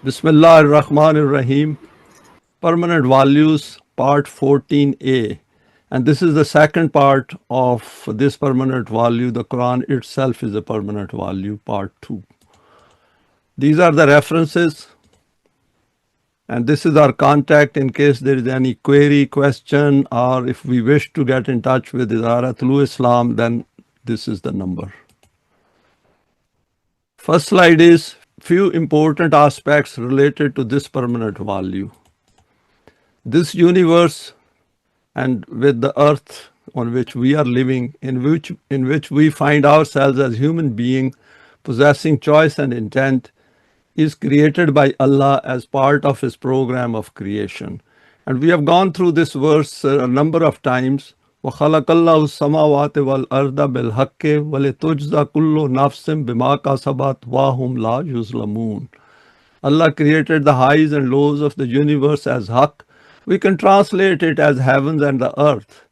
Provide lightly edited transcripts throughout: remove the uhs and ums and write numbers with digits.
Bismillah ar-Rahman ar-Rahim, Permanent Values, Part 14a. And this is the second part of this permanent value. The Quran itself is a permanent value, Part 2. These are the references, and this is our contact in case there is any query, question, or if we wish to get in touch with Tolu Islam, then this is the number. First slide is few important aspects related to this permanent value. This universe and with the earth on which we are living, in which we find ourselves as human beings possessing choice and intent, is created by Allah as part of His program of creation. And we have gone through this verse a number of times. وَخَلَقَ اللَّهُ السَّمَاوَاتِ وَالْأَرْضَ بِالْحَقِّ وَلِتُجْزَى كُلُّ نَفْسٍ بِمَا كَسَبَتْ وَهُمْ لَا يُظْلَمُونَ. Allah created the highs and lows of the universe as haqq. We can translate it as heavens and the earth,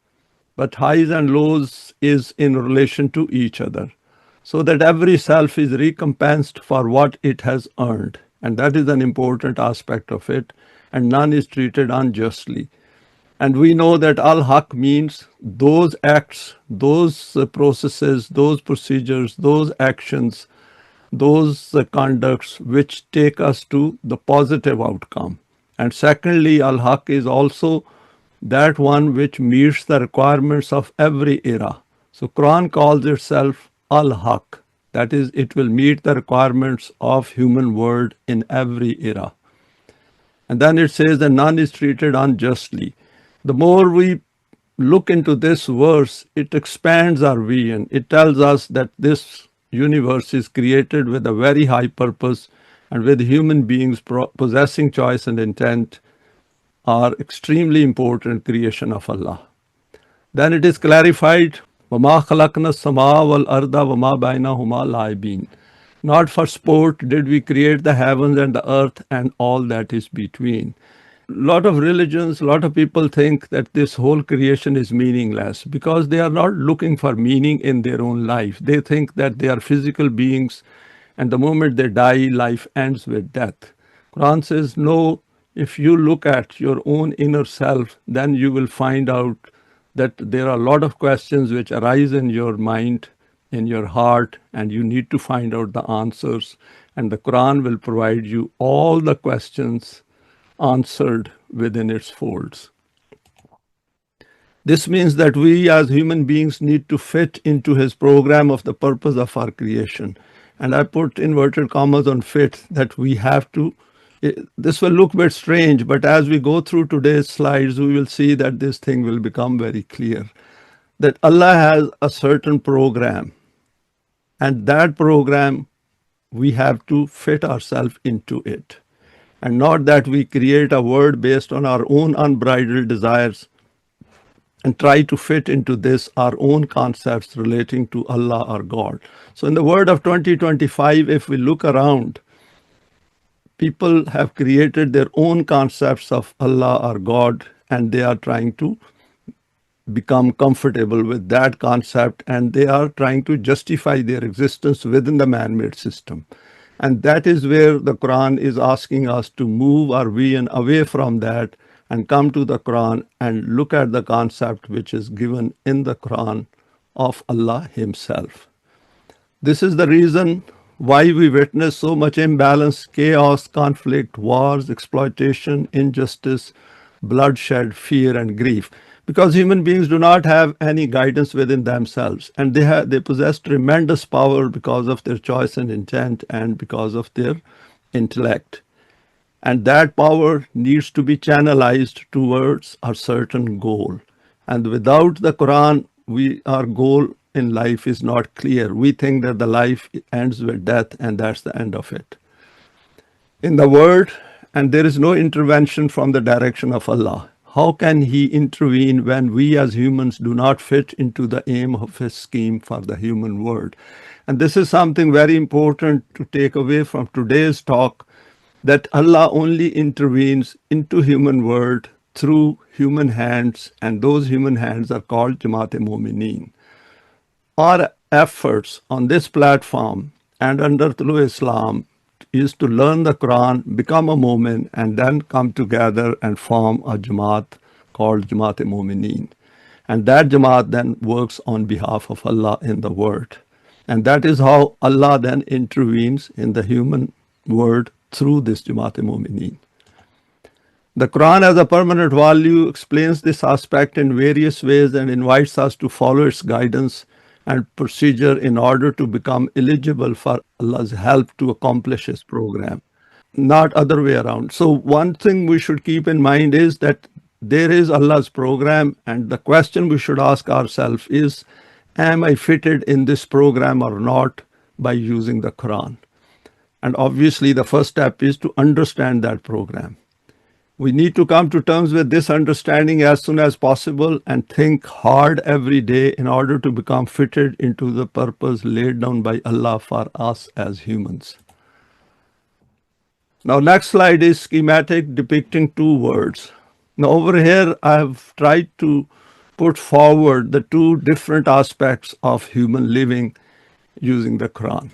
but highs and lows is in relation to each other, so that every self is recompensed for what it has earned. And that is an important aspect of it, and none is treated unjustly. And we know that al-haq means those acts, those processes, those procedures, those actions, those conducts which take us to the positive outcome. And secondly, al-haq is also that one which meets the requirements of every era. So Quran calls itself al-haq. That is, it will meet the requirements of human world in every era. And then it says that none is treated unjustly. The more we look into this verse, it expands our vision. It tells us that this universe is created with a very high purpose, and with human beings possessing choice and intent are extremely important creation of Allah. Then it is clarified, وَمَا خَلَقْنَا السَّمَاءَ وَالْأَرْضَ وَمَا بَيْنَهُمَا لَاعِبِينَ. Not for sport did we create the heavens and the earth and all that is between. Lot of religions, a lot of people think that this whole creation is meaningless because they are not looking for meaning in their own life. They think that they are physical beings, and the moment they die, life ends with death. Quran says, no, if you look at your own inner self, then you will find out that there are a lot of questions which arise in your mind, in your heart, and you need to find out the answers. And the Quran will provide you all the questions answered within its folds. This means that we as human beings need to fit into His program of the purpose of our creation. And I put inverted commas on fit, that we have to. This will look a bit strange, but as we go through today's slides, we will see that this thing will become very clear. That Allah has a certain program, and that program, we have to fit ourselves into it. And not that we create a world based on our own unbridled desires and try to fit into this our own concepts relating to Allah or God. So in the world of 2025, if we look around, people have created their own concepts of Allah or God, and they are trying to become comfortable with that concept, and they are trying to justify their existence within the man-made system. And that is where the Quran is asking us to move our vision away from that and come to the Quran and look at the concept which is given in the Quran of Allah Himself. This is the reason why we witness so much imbalance, chaos, conflict, wars, exploitation, injustice, bloodshed, fear, and grief. Because human beings do not have any guidance within themselves, and they possess tremendous power because of their choice and intent and because of their intellect. And that power needs to be channelized towards a certain goal. And without the Quran, our goal in life is not clear. We think that the life ends with death, and that's the end of it. In the world, and there is no intervention from the direction of Allah. How can He intervene when we as humans do not fit into the aim of His scheme for the human world? And this is something very important to take away from today's talk, that Allah only intervenes into human world through human hands, and those human hands are called Jamaat-e-Momineen. Our efforts on this platform and under Tolu Islam is to learn the Quran, become a Mu'min, and then come together and form a Jamaat called Jamaat-e-Mu'mineen. And that Jamaat then works on behalf of Allah in the world. And that is how Allah then intervenes in the human world through this Jamaat-e-Mu'mineen. The Quran as a permanent value explains this aspect in various ways and invites us to follow its guidance and procedure in order to become eligible for Allah's help to accomplish His program, not other way around. So one thing we should keep in mind is that there is Allah's program, and the question we should ask ourselves is, am I fitted in this program or not by using the Quran? And obviously the first step is to understand that program. We need to come to terms with this understanding as soon as possible and think hard every day in order to become fitted into the purpose laid down by Allah for us as humans. Now, next slide is schematic depicting two words. Now, over here, I have tried to put forward the two different aspects of human living using the Quran.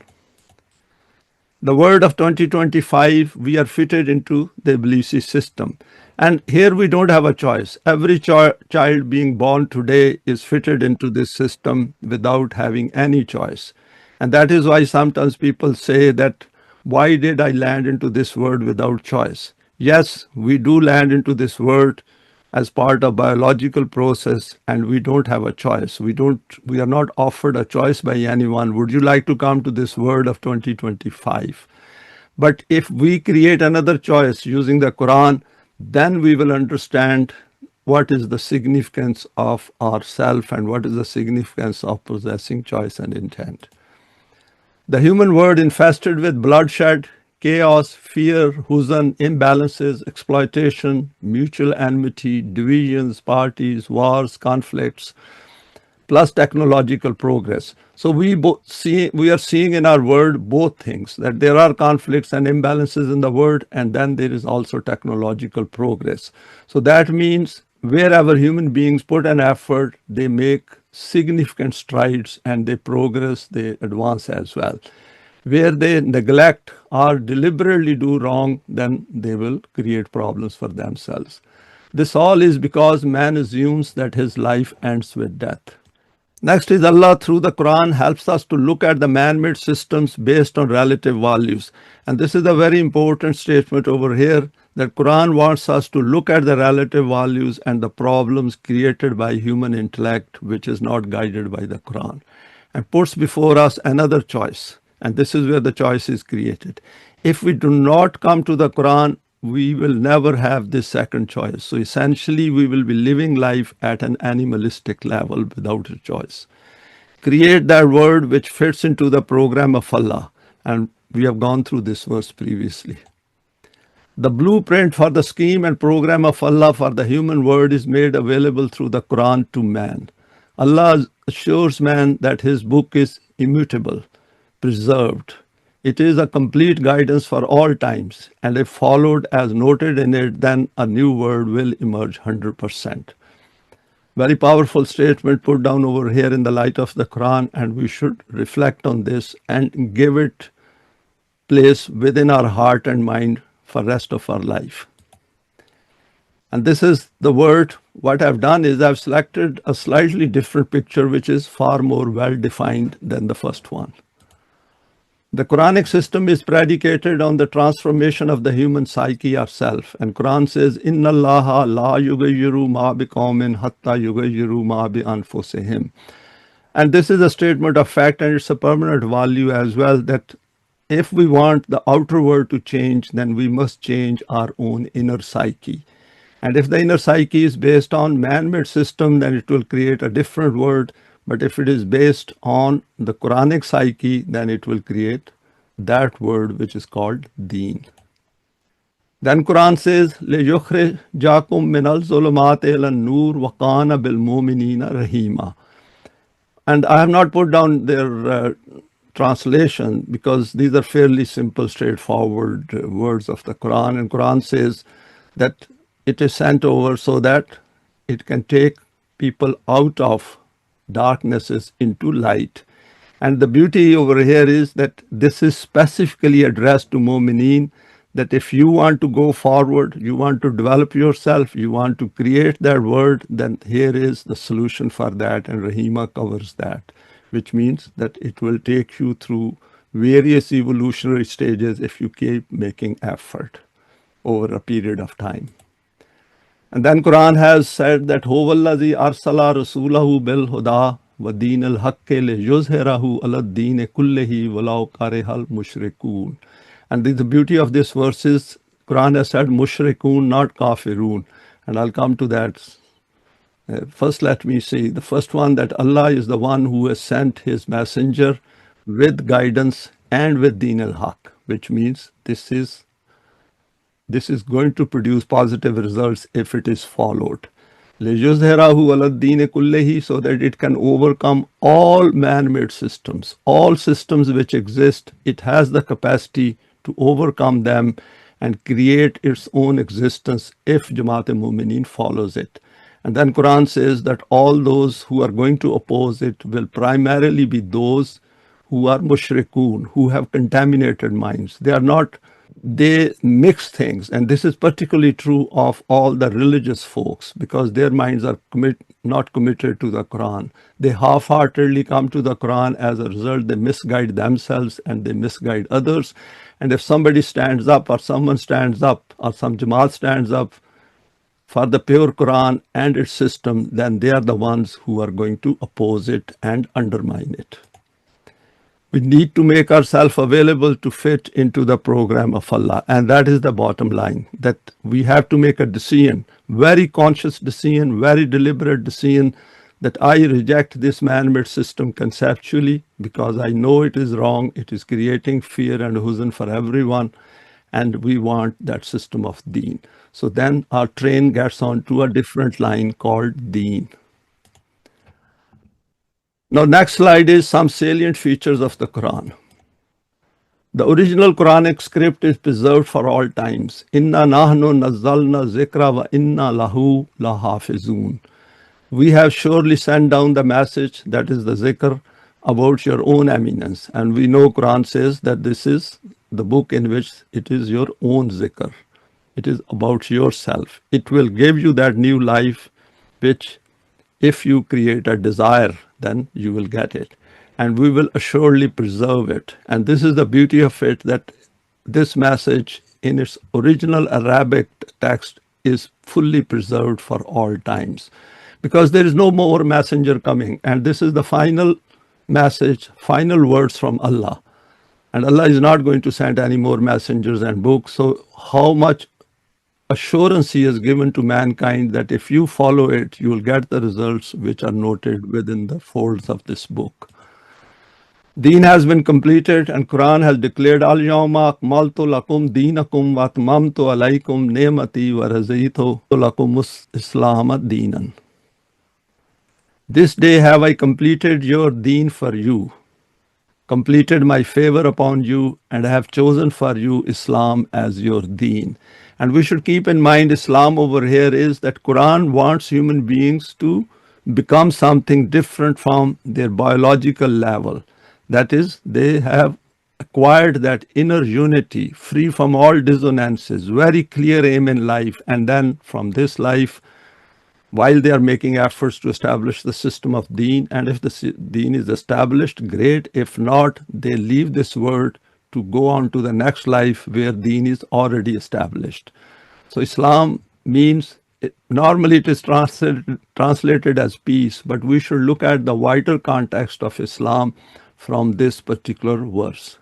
The word of 2025, we are fitted into the Iblisi system. And here we don't have a choice. Every child being born today is fitted into this system without having any choice. And that is why sometimes people say that, why did I land into this world without choice? Yes, we do land into this world as part of biological process, and we don't have a choice. We are not offered a choice by anyone. Would you like to come to this world of 2025? But if we create another choice using the Quran, then we will understand what is the significance of ourself and what is the significance of possessing choice and intent. The human world infested with bloodshed, chaos, fear, huzn, imbalances, exploitation, mutual enmity, divisions, parties, wars, conflicts, plus technological progress. So we are seeing in our world both things, that there are conflicts and imbalances in the world, and then there is also technological progress. So that means wherever human beings put an effort, they make significant strides and they progress, they advance as well. Where they neglect or deliberately do wrong, then they will create problems for themselves. This all is because man assumes that his life ends with death. Next is Allah through the Quran helps us to look at the man-made systems based on relative values. And this is a very important statement over here, that Quran wants us to look at the relative values and the problems created by human intellect, which is not guided by the Quran, and puts before us another choice. And this is where the choice is created. If we do not come to the Quran, we will never have this second choice. So essentially, we will be living life at an animalistic level without a choice. Create that world which fits into the program of Allah. And we have gone through this verse previously. The blueprint for the scheme and program of Allah for the human world is made available through the Quran to man. Allah assures man that his book is immutable, preserved. It is a complete guidance for all times, and if followed as noted in it, then a new world will emerge 100%. Very powerful statement put down over here in the light of the Quran, and we should reflect on this and give it place within our heart and mind for rest of our life. And this is the word. What I've done is I've selected a slightly different picture, which is far more well defined than the first one. The Quranic system is predicated on the transformation of the human psyche or self. And Quran says, Inna Allaha la yugayyiru ma biqawmin hatta yugayyiru ma bi anfusihim. And this is a statement of fact, and it's a permanent value as well, that if we want the outer world to change, then we must change our own inner psyche. And if the inner psyche is based on man-made system, then it will create a different world. But if it is based on the Quranic psyche, then it will create that word which is called Deen. Then Quran says, لِيُخْرِجَكُم مِّنَ الظُّلُمَاتِ إِلَى النُّورِ وَكَانَ بِالْمُؤْمِنِينَ رَحِيمًا. And I have not put down their translation because these are fairly simple, straightforward words of the Quran. And Quran says that it is sent over so that it can take people out of darknesses into light, And the beauty over here is that this is specifically addressed to Mu'mineen, that if you want to go forward, you want to develop yourself, you want to create that word, then here is the solution for that, and Rahima covers that, which means that it will take you through various evolutionary stages if you keep making effort over a period of time. And then Quran has said that Huwallazi arsala rasulahu bil huda wa deen al haqqi li yuzhirahu ala deen kullihi walau karihal mushrikun. And the beauty of this verse is Quran has said mushrikun, not kafirun. And I'll come to that. First, let me say the first one, that Allah is the one who has sent his messenger with guidance and with deen al haq, which means this is going to produce positive results if it is followed. لِيُظْهِرَهُ عَلَى الدِّينِ كُلِّهِ, so that it can overcome all man-made systems, all systems which exist. It has the capacity to overcome them and create its own existence if Jamaat-e-Mu'mineen follows it. And then Quran says that all those who are going to oppose it will primarily be those who are mushrikun, who have contaminated minds. They mix things, and this is particularly true of all the religious folks, because their minds are not committed to the Quran. They half-heartedly come to the Quran. As a result, they misguide themselves and they misguide others. And if somebody stands up, or someone stands up, or some Jamaat stands up for the pure Quran and its system, then they are the ones who are going to oppose it and undermine it. We need to make ourselves available to fit into the program of Allah. And that is the bottom line, that we have to make a decision, very conscious decision, very deliberate decision, that I reject this man-made system conceptually because I know it is wrong. It is creating fear and huzn for everyone. And we want that system of deen. So then our train gets on to a different line called deen. Now, next slide is some salient features of the Quran. The original Quranic script is preserved for all times. Inna nahnu nazzalna zikra wa inna lahu lahafizun. We have surely sent down the message, that is the zikr, about your own eminence. And we know Quran says that this is the book in which it is your own zikr. It is about yourself. It will give you that new life, which if you create a desire, then you will get it. And we will assuredly preserve it. And this is the beauty of it, that this message in its original Arabic text is fully preserved for all times. Because there is no more messenger coming. And this is the final message, final words from Allah. And Allah is not going to send any more messengers and books. So how much assurance He has given to mankind that if you follow it, you will get the results which are noted within the folds of this book. Deen has been completed, and Quran has declared, Al-Yawma akmaltu lakum deenakum wa atmamtu alaykum ni'mati wa razaitu lakum Islam deenan. This day have I completed your deen for you, completed my favor upon you, and I have chosen for you Islam as your deen. And we should keep in mind, Islam over here is that Quran wants human beings to become something different from their biological level. That is, they have acquired that inner unity, free from all dissonances, very clear aim in life. And then from this life, while they are making efforts to establish the system of deen, and if the deen is established, great. If not, they leave this world to go on to the next life where deen is already established. So Islam means, normally it is translated as peace, but we should look at the wider context of Islam from this particular verse.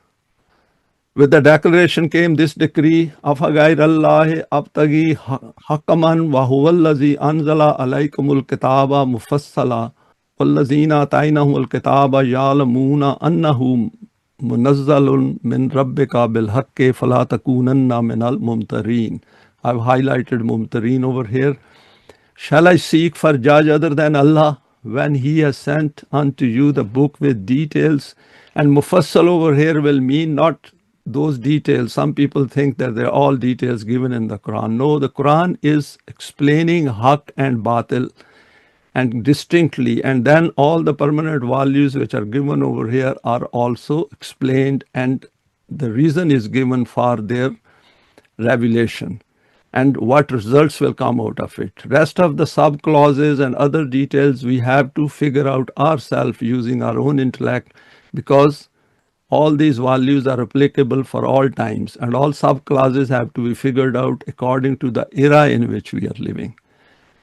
With the declaration came this decree, Afagayr Allah abtagi hakaman wa huwallazi anzala alaykumul kitaba mufassala wallazina atainahumul kitaba ya'lamuna annahu munazzalun min rabbika bil haqqi fala takunanna minal mumtareen. I've highlighted mumtareen over here. Shall I seek for judge other than Allah when He has sent unto you the book with details? And mufassal over here will mean not those details. Some people think that they're all details given in the Quran. No, the Quran is explaining haqq and batil. and distinctly, and then all the permanent values which are given over here are also explained, and the reason is given for their revelation and what results will come out of it. Rest of the sub clauses and other details we have to figure out ourselves using our own intellect, because all these values are applicable for all times, and all sub clauses have to be figured out according to the era in which we are living.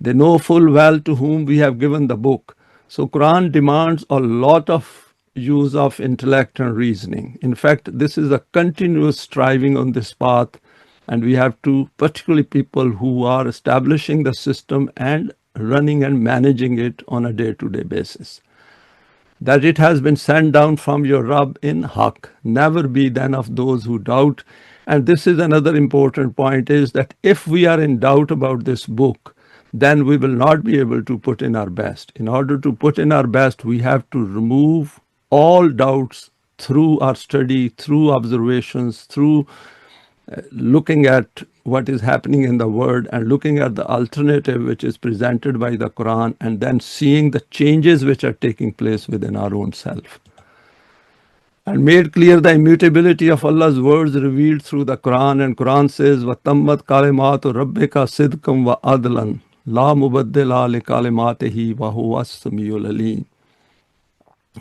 They know full well to whom we have given the book. So Quran demands a lot of use of intellect and reasoning. In fact, this is a continuous striving on this path, and we have to, particularly people who are establishing the system and running and managing it on a day-to-day basis, that it has been sent down from your Rabb in haqq. Never be then of those who doubt. And this is another important point, is that if we are in doubt about this book, then we will not be able to put in our best. In order to put in our best, we have to remove all doubts through our study, through observations, through looking at what is happening in the world and looking at the alternative which is presented by the Quran, and then seeing the changes which are taking place within our own self. And made clear the immutability of Allah's words revealed through the Quran. And Quran says, وَتَمَّتْ كَلِمَاتُ رَبِّكَ صِدْقًا وَعَدْلًا لَا مُبَدِّلَ لِكَلِمَاتِهِ وَهُوَ السَّمِيعُ الْعَلِيمُ.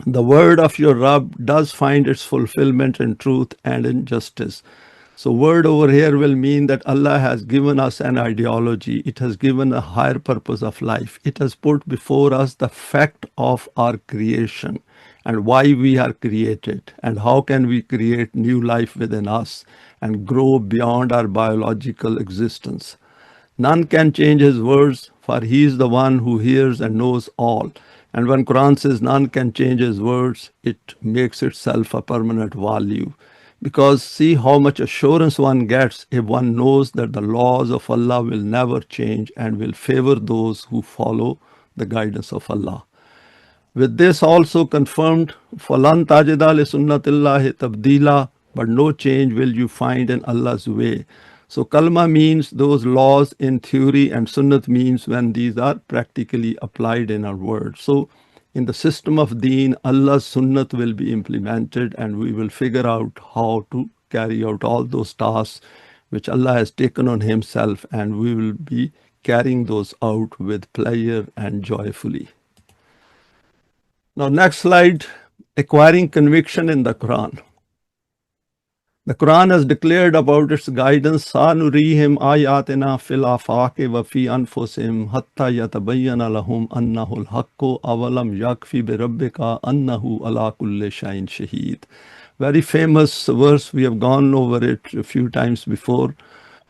The word of your Rabb does find its fulfillment in truth and in justice. So word over here will mean that Allah has given us an ideology. It has given a higher purpose of life. It has put before us the fact of our creation and why we are created and how can we create new life within us and grow beyond our biological existence. None can change his words, for he is the one who hears and knows all. And when Quran says none can change his words, it makes itself a permanent value. Because see how much assurance one gets if one knows that the laws of Allah will never change and will favor those who follow the guidance of Allah. With this also confirmed, فَلَن تَجِدَ لِسُنَّةِ اللَّهِ تَبْدِيلًا, but no change will you find in Allah's way. So kalma means those laws in theory, and sunnat means when these are practically applied in our world. So in the system of deen, Allah's sunnat will be implemented, and we will figure out how to carry out all those tasks which Allah has taken on himself, and we will be carrying those out with pleasure and joyfully. Now next slide, acquiring conviction in the Quran. The Quran has declared about its guidance, سَنُرِيهِمْ آيَاتِنَا فِي الْآفَاقِ وَفِي أَنفُسِهِمْ حَتَّى يَتَبَيَّنَ لَهُمْ أَنَّهُ الْحَقُّ أَوَلَمْ يَكْفِ بِرَبِّكَ أَنَّهُ عَلَى كُلِّ شَيْءٍ شَهِيدٌ. Very famous verse, we have gone over it a few times before.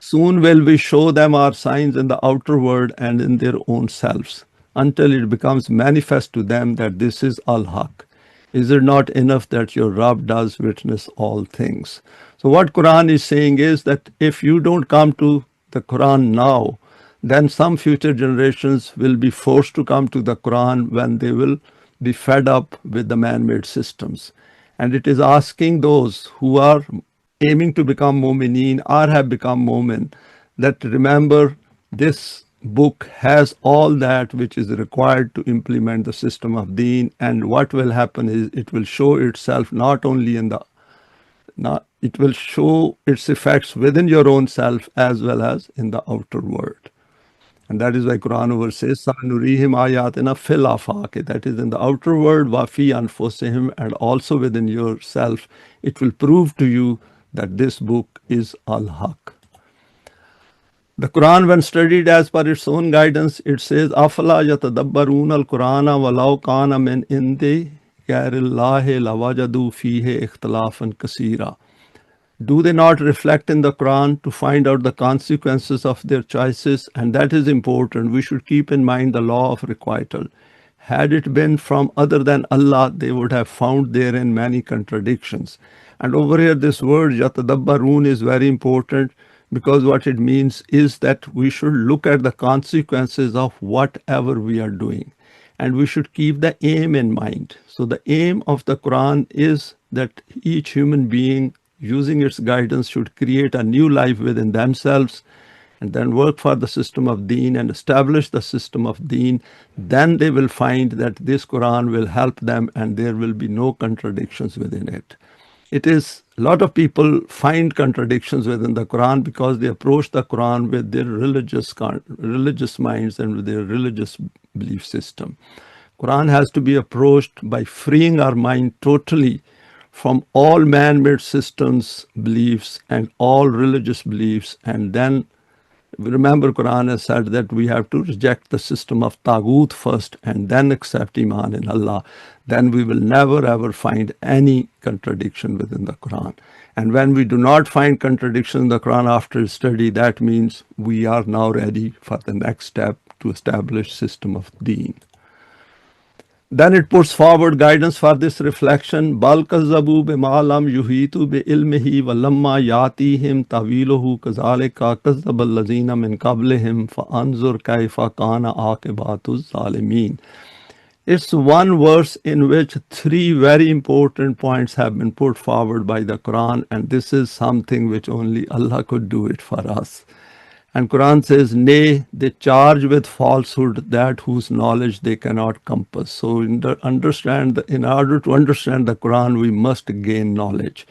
Soon will we show them our signs in the outer world and in their own selves, until it becomes manifest to them that this is al-Haq. Is it not enough that your Rabb does witness all things? So what Quran is saying is that if you don't come to the Quran now, then some future generations will be forced to come to the Quran when they will be fed up with the man-made systems. And it is asking those who are aiming to become mu'mineen or have become mu'min, that remember this book has all that which is required to implement the system of deen, and what will happen is it will show itself not only in the it will show its effects within your own self as well as in the outer world. And that is why Quran over says سَنُرِيهِمْ آيَاتِنَا فِي الْآفَاقِ, that is in the outer world, وَفِي أَنفُسِهِمْ, and also within yourself. It will prove to you that this book is al-Haq. The Quran, when studied as per its own guidance, it says, أَفَلَا يَتَدَبَّرُونَ الْقُرْآنَ وَلَوْ كَانَ مِنْ عِنْدِ غَيْرِ اللَّهِ لَوَجَدُوا فِيهِ اخْتِلَافًا كَثِيرًا. Do they not reflect in the Quran to find out the consequences of their choices? And that is important. We should keep in mind the law of requital. Had it been from other than Allah, they would have found therein many contradictions. And over here, this word yatadabbarun is very important, because what it means is that we should look at the consequences of whatever we are doing, and we should keep the aim in mind. So the aim of the Quran is that each human being, using its guidance, should create a new life within themselves and then work for the system of deen and establish the system of deen, then they will find that this Quran will help them and there will be no contradictions within it. It is, a lot of people find contradictions within the Quran because they approach the Quran with their religious minds and with their religious belief system. Quran has to be approached by freeing our mind totally from all man-made systems, beliefs, and all religious beliefs. And then, remember, Quran has said that we have to reject the system of Taghut first and then accept Iman in Allah. Then we will never ever find any contradiction within the Quran. And when we do not find contradiction in the Quran after study, that means we are now ready for the next step to establish system of deen. Then it puts forward guidance for this reflection. Bal kazzabu bima lam yuhitu bi ilmihi wa lamma yatihim tawiluhu kazalika kazzabal lazina min qablihim fa anzur kayfa kana aqibatu zalimin. It's one verse in which three very important points have been put forward by the Quran, and this is something which only Allah could do it for us. And Quran says, nay, they charge with falsehood that whose knowledge they cannot compass. So in order to understand the Quran, we must gain knowledge.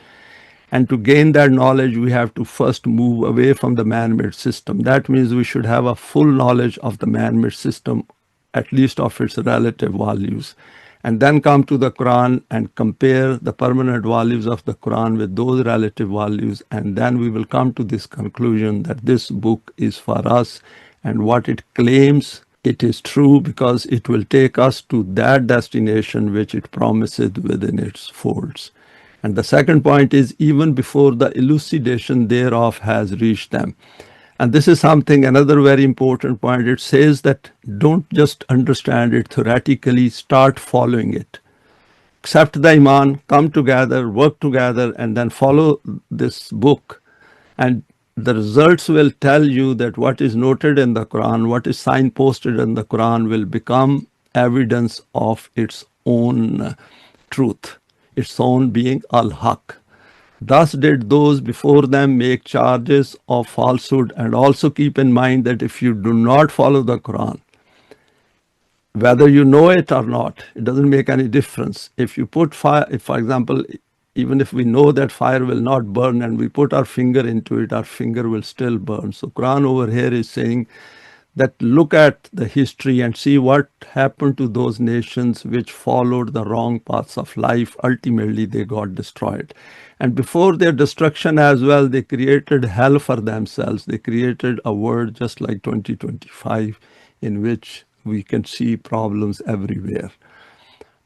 And to gain that knowledge, we have to first move away from the man-made system. That means we should have a full knowledge of the man-made system, at least of its relative values. And then come to the Quran and compare the permanent values of the Quran with those relative values. And then we will come to this conclusion that this book is for us, and what it claims, it is true because it will take us to that destination which it promises within its folds. And the second point is, even before the elucidation thereof has reached them. And this is something, another very important point. It says that don't just understand it theoretically, start following it. Accept the Iman, come together, work together, and then follow this book. And the results will tell you that what is noted in the Quran, what is signposted in the Quran will become evidence of its own truth, its own being al-Haq. Thus did those before them make charges of falsehood. And also keep in mind that if you do not follow the Quran, whether you know it or not, it doesn't make any difference. If you put fire, if, for example, even if we know that fire will not burn and we put our finger into it, our finger will still burn. So Quran over here is saying that look at the history and see what happened to those nations which followed the wrong paths of life. Ultimately, they got destroyed. And before their destruction as well, they created hell for themselves. They created a world just like 2025 in which we can see problems everywhere.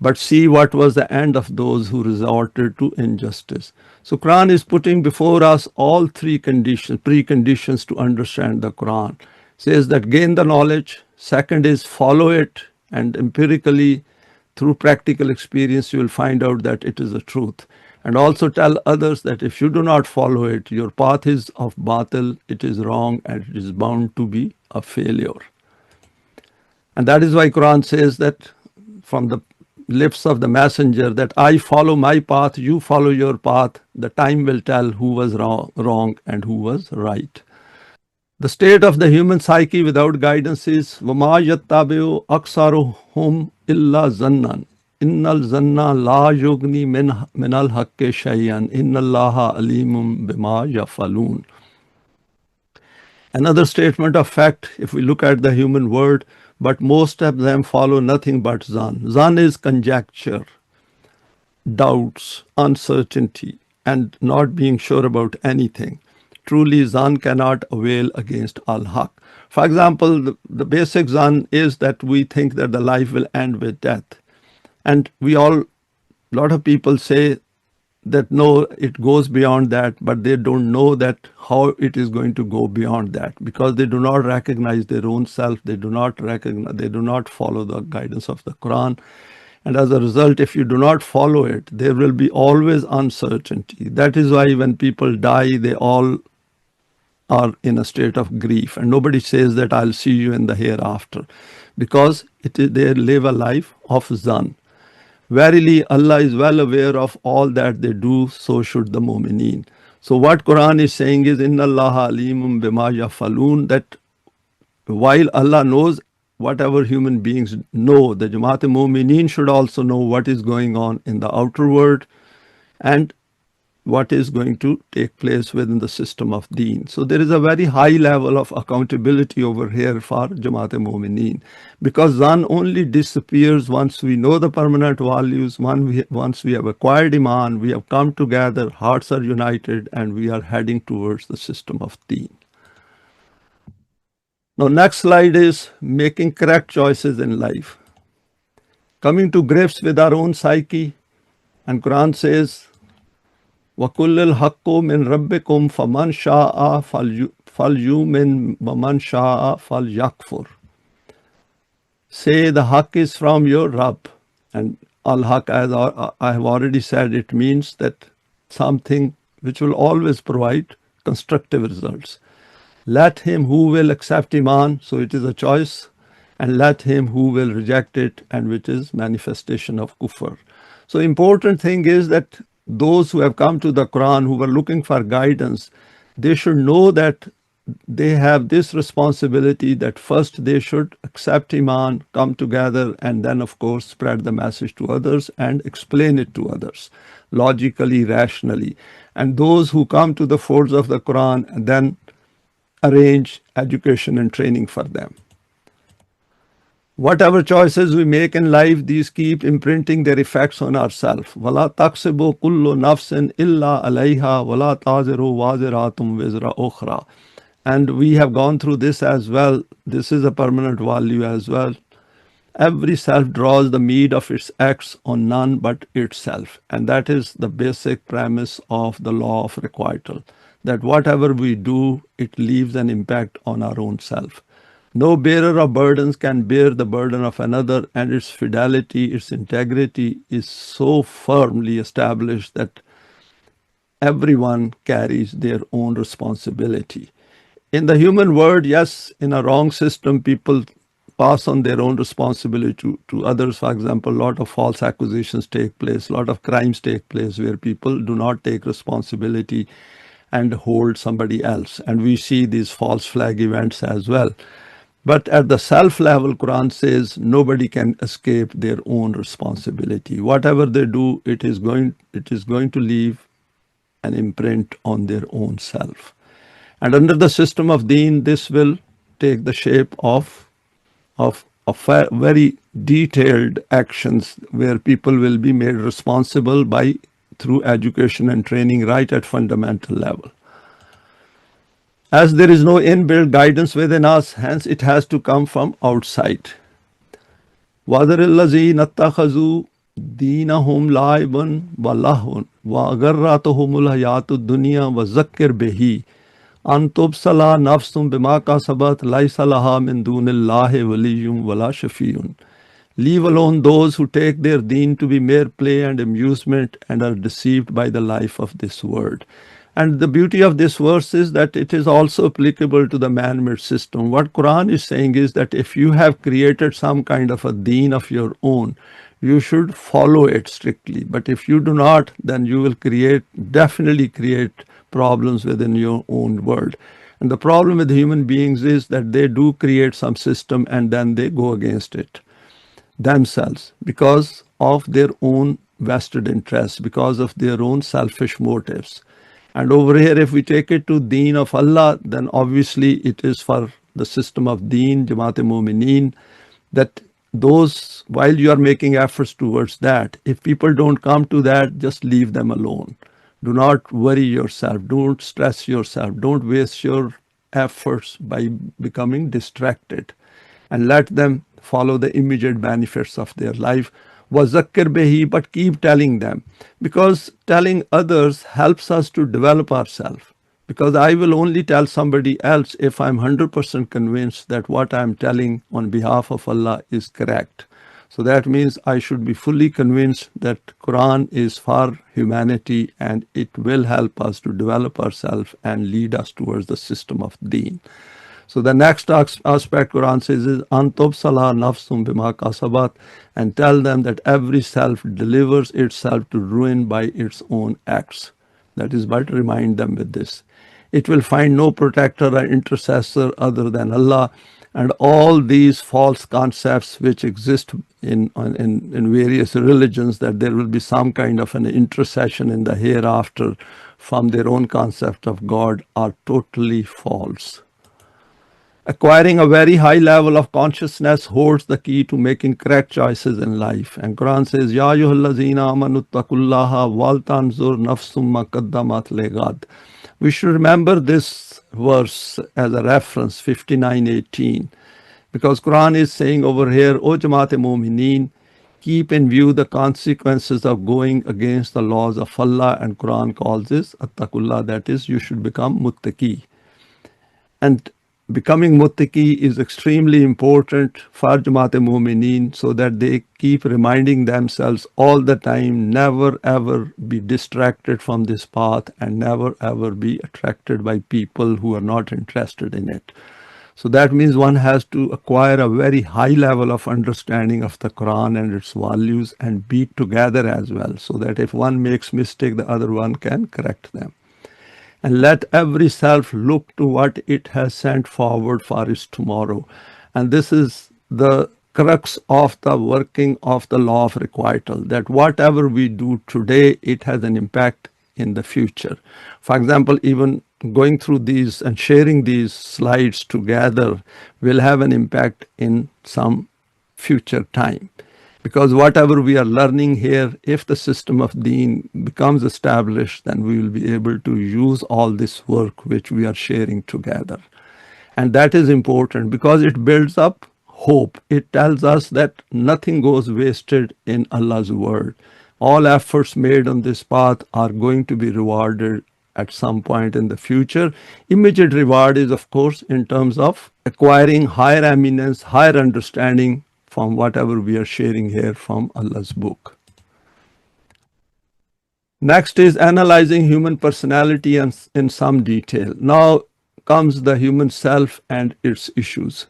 But see what was the end of those who resorted to injustice. So Quran is putting before us all three preconditions to understand the Quran. Says that gain the knowledge. Second is follow it, and empirically through practical experience you will find out that it is the truth. And also tell others that if you do not follow it, your path is of batil, it is wrong, and it is bound to be a failure. And that is why Quran says that from the lips of the messenger that I follow my path, you follow your path. The time will tell who was wrong and who was right. The state of the human psyche without guidance is وَمَا يَتَّبِعُ أَكْثَرُهُمْ إِلَّا ظَنًّا إِنَّ الظَّنَّ لَا يُغْنِي مِنَ الْحَقِّ شَيْئًا إِنَّ اللَّهَ عَلِيمٌ بِمَا يَفْعَلُونَ. Another statement of fact, if we look at the human world, but most of them follow nothing but zan. Zan is conjecture, doubts, uncertainty, and not being sure about anything. Truly, zan cannot avail against al-haq. For example, the basic zan is that we think that the life will end with death. And a lot of people say that no, it goes beyond that, but they don't know that how it is going to go beyond that, because they do not recognize their own self. They do not follow the guidance of the Quran. And as a result, if you do not follow it, there will be always uncertainty. That is why when people die, they all are in a state of grief, and nobody says that I'll see you in the hereafter, because they live a life of zan. Verily, Allah is well aware of all that they do, so should the mu'mineen. So what Quran is saying is, Inna Allah alimun bima yafalun, that while Allah knows whatever human beings know, the Jamaat-e-Mu'mineen should also know what is going on in the outer world and what is going to take place within the system of deen. So there is a very high level of accountability over here for Jamaat-e-Mu'mineen, because Zan only disappears once we know the permanent values, once we have acquired Iman, we have come together, hearts are united, and we are heading towards the system of deen. Now, next slide is making correct choices in life. Coming to grips with our own psyche, and Quran says, وَكُلِّ الْحَقُّ مِنْ رَبِّكُمْ فَمَنْ شَاءَ فَلْيُؤْمِنْ وَمَنْ شَاءَ فَلْيَكْفُرْ. Say the haqq is from your Rabb. And al-haq, as I have already said, it means that something which will always provide constructive results. Let him who will accept Iman, so it is a choice, and let him who will reject it, and which is manifestation of kufr. So important thing is that those who have come to the Quran, who were looking for guidance, they should know that they have this responsibility, that first they should accept Iman, come together, and then of course spread the message to others and explain it to others, logically, rationally. And those who come to the folds of the Quran and then arrange education and training for them. Whatever choices we make in life, these keep imprinting their effects on ourselves. وَلَا تَقْسِبُ كُلُّ نَفْسٍ إِلَّا عَلَيْهَا وَلَا تَعْزِرُ وَازِرَةٌ وِزْرَ أُخْرَى. And we have gone through this as well. This is a permanent value as well. Every self draws the meed of its acts on none but itself. And that is the basic premise of the law of requital, that whatever we do, it leaves an impact on our own self. No bearer of burdens can bear the burden of another, and its fidelity, its integrity is so firmly established that everyone carries their own responsibility. In the human world, yes, in a wrong system, people pass on their own responsibility to others. For example, a lot of false accusations take place, a lot of crimes take place where people do not take responsibility and hold somebody else. And we see these false flag events as well. But at the self level, Quran says nobody can escape their own responsibility. Whatever they do, it is going to leave an imprint on their own self. And under the system of deen, this will take the shape of very detailed actions where people will be made responsible through education and training right at fundamental level. As there is no inbuilt guidance within us, hence it has to come from outside. وَذَرِ الَّذِينَ اتَّخَذُوا دِينَهُمْ لَعِبًا وَلَهْوًا وَغَرَّتْهُمُ الْحَيَاةُ الدُّنْيَا وَذَكِّرْ بِهِ أَن تُبْصَلَ نَفْسٌ بِمَا كَسَبَتْ لَيْسَ لَهَا مِن دُونِ اللَّهِ وَلِيٌّ وَلَا شَفِيعٌ. Leave alone those who take their deen to be mere play and amusement and are deceived by the life of this world. And the beauty of this verse is that it is also applicable to the man-made system. What Quran is saying is that if you have created some kind of a deen of your own, you should follow it strictly. But if you do not, then you will definitely create problems within your own world. And the problem with human beings is that they do create some system and then they go against it themselves because of their own vested interests, because of their own selfish motives. And over here, if we take it to deen of Allah, then obviously it is for the system of deen, Jamaat-e-Mu'mineen, that those, while you are making efforts towards that, if people don't come to that, just leave them alone. Do not worry yourself. Don't stress yourself. Don't waste your efforts by becoming distracted. And let them follow the immediate benefits of their life. وَذَكِّرْ بِهِ, but keep telling them, because telling others helps us to develop ourselves. Because I will only tell somebody else if I'm 100% convinced that what I'm telling on behalf of Allah is correct. So that means I should be fully convinced that Quran is for humanity and it will help us to develop ourselves and lead us towards the system of deen. So the next aspect Quran says is Antub Salah Nafsum Bima Kasabat, and tell them that every self delivers itself to ruin by its own acts. That is, but remind them with this. It will find no protector or intercessor other than Allah, and all these false concepts which exist in various religions, that there will be some kind of an intercession in the hereafter from their own concept of God, are totally false. Acquiring a very high level of consciousness holds the key to making correct choices in life. And Quran says, Ya ayyuhallazina amanu taqullaha wal tanzur nafsum ma qaddamat ligad. We should remember this verse as a reference, 59:18, because Quran is saying over here, O Jamaat-e-Mu'mineen, keep in view the consequences of going against the laws of Allah, and Quran calls this at-taqullah, that is, you should become muttaqi. And becoming muttaqi is extremely important for Jamaat-e-Mu'mineen, so that they keep reminding themselves all the time, never ever be distracted from this path and never ever be attracted by people who are not interested in it. So that means one has to acquire a very high level of understanding of the Quran and its values and be together as well, so that if one makes mistake, the other one can correct them. And let every self look to what it has sent forward for its tomorrow. And this is the crux of the working of the law of requital, that whatever we do today, it has an impact in the future. For example, even going through these and sharing these slides together will have an impact in some future time. Because whatever we are learning here, if the system of deen becomes established, then we will be able to use all this work which we are sharing together. And that is important because it builds up hope. It tells us that nothing goes wasted in Allah's word. All efforts made on this path are going to be rewarded at some point in the future. Immediate reward is, of course, in terms of acquiring higher eminence, higher understanding from whatever we are sharing here from Allah's book. Next is analyzing human personality in some detail. Now comes the human self and its issues.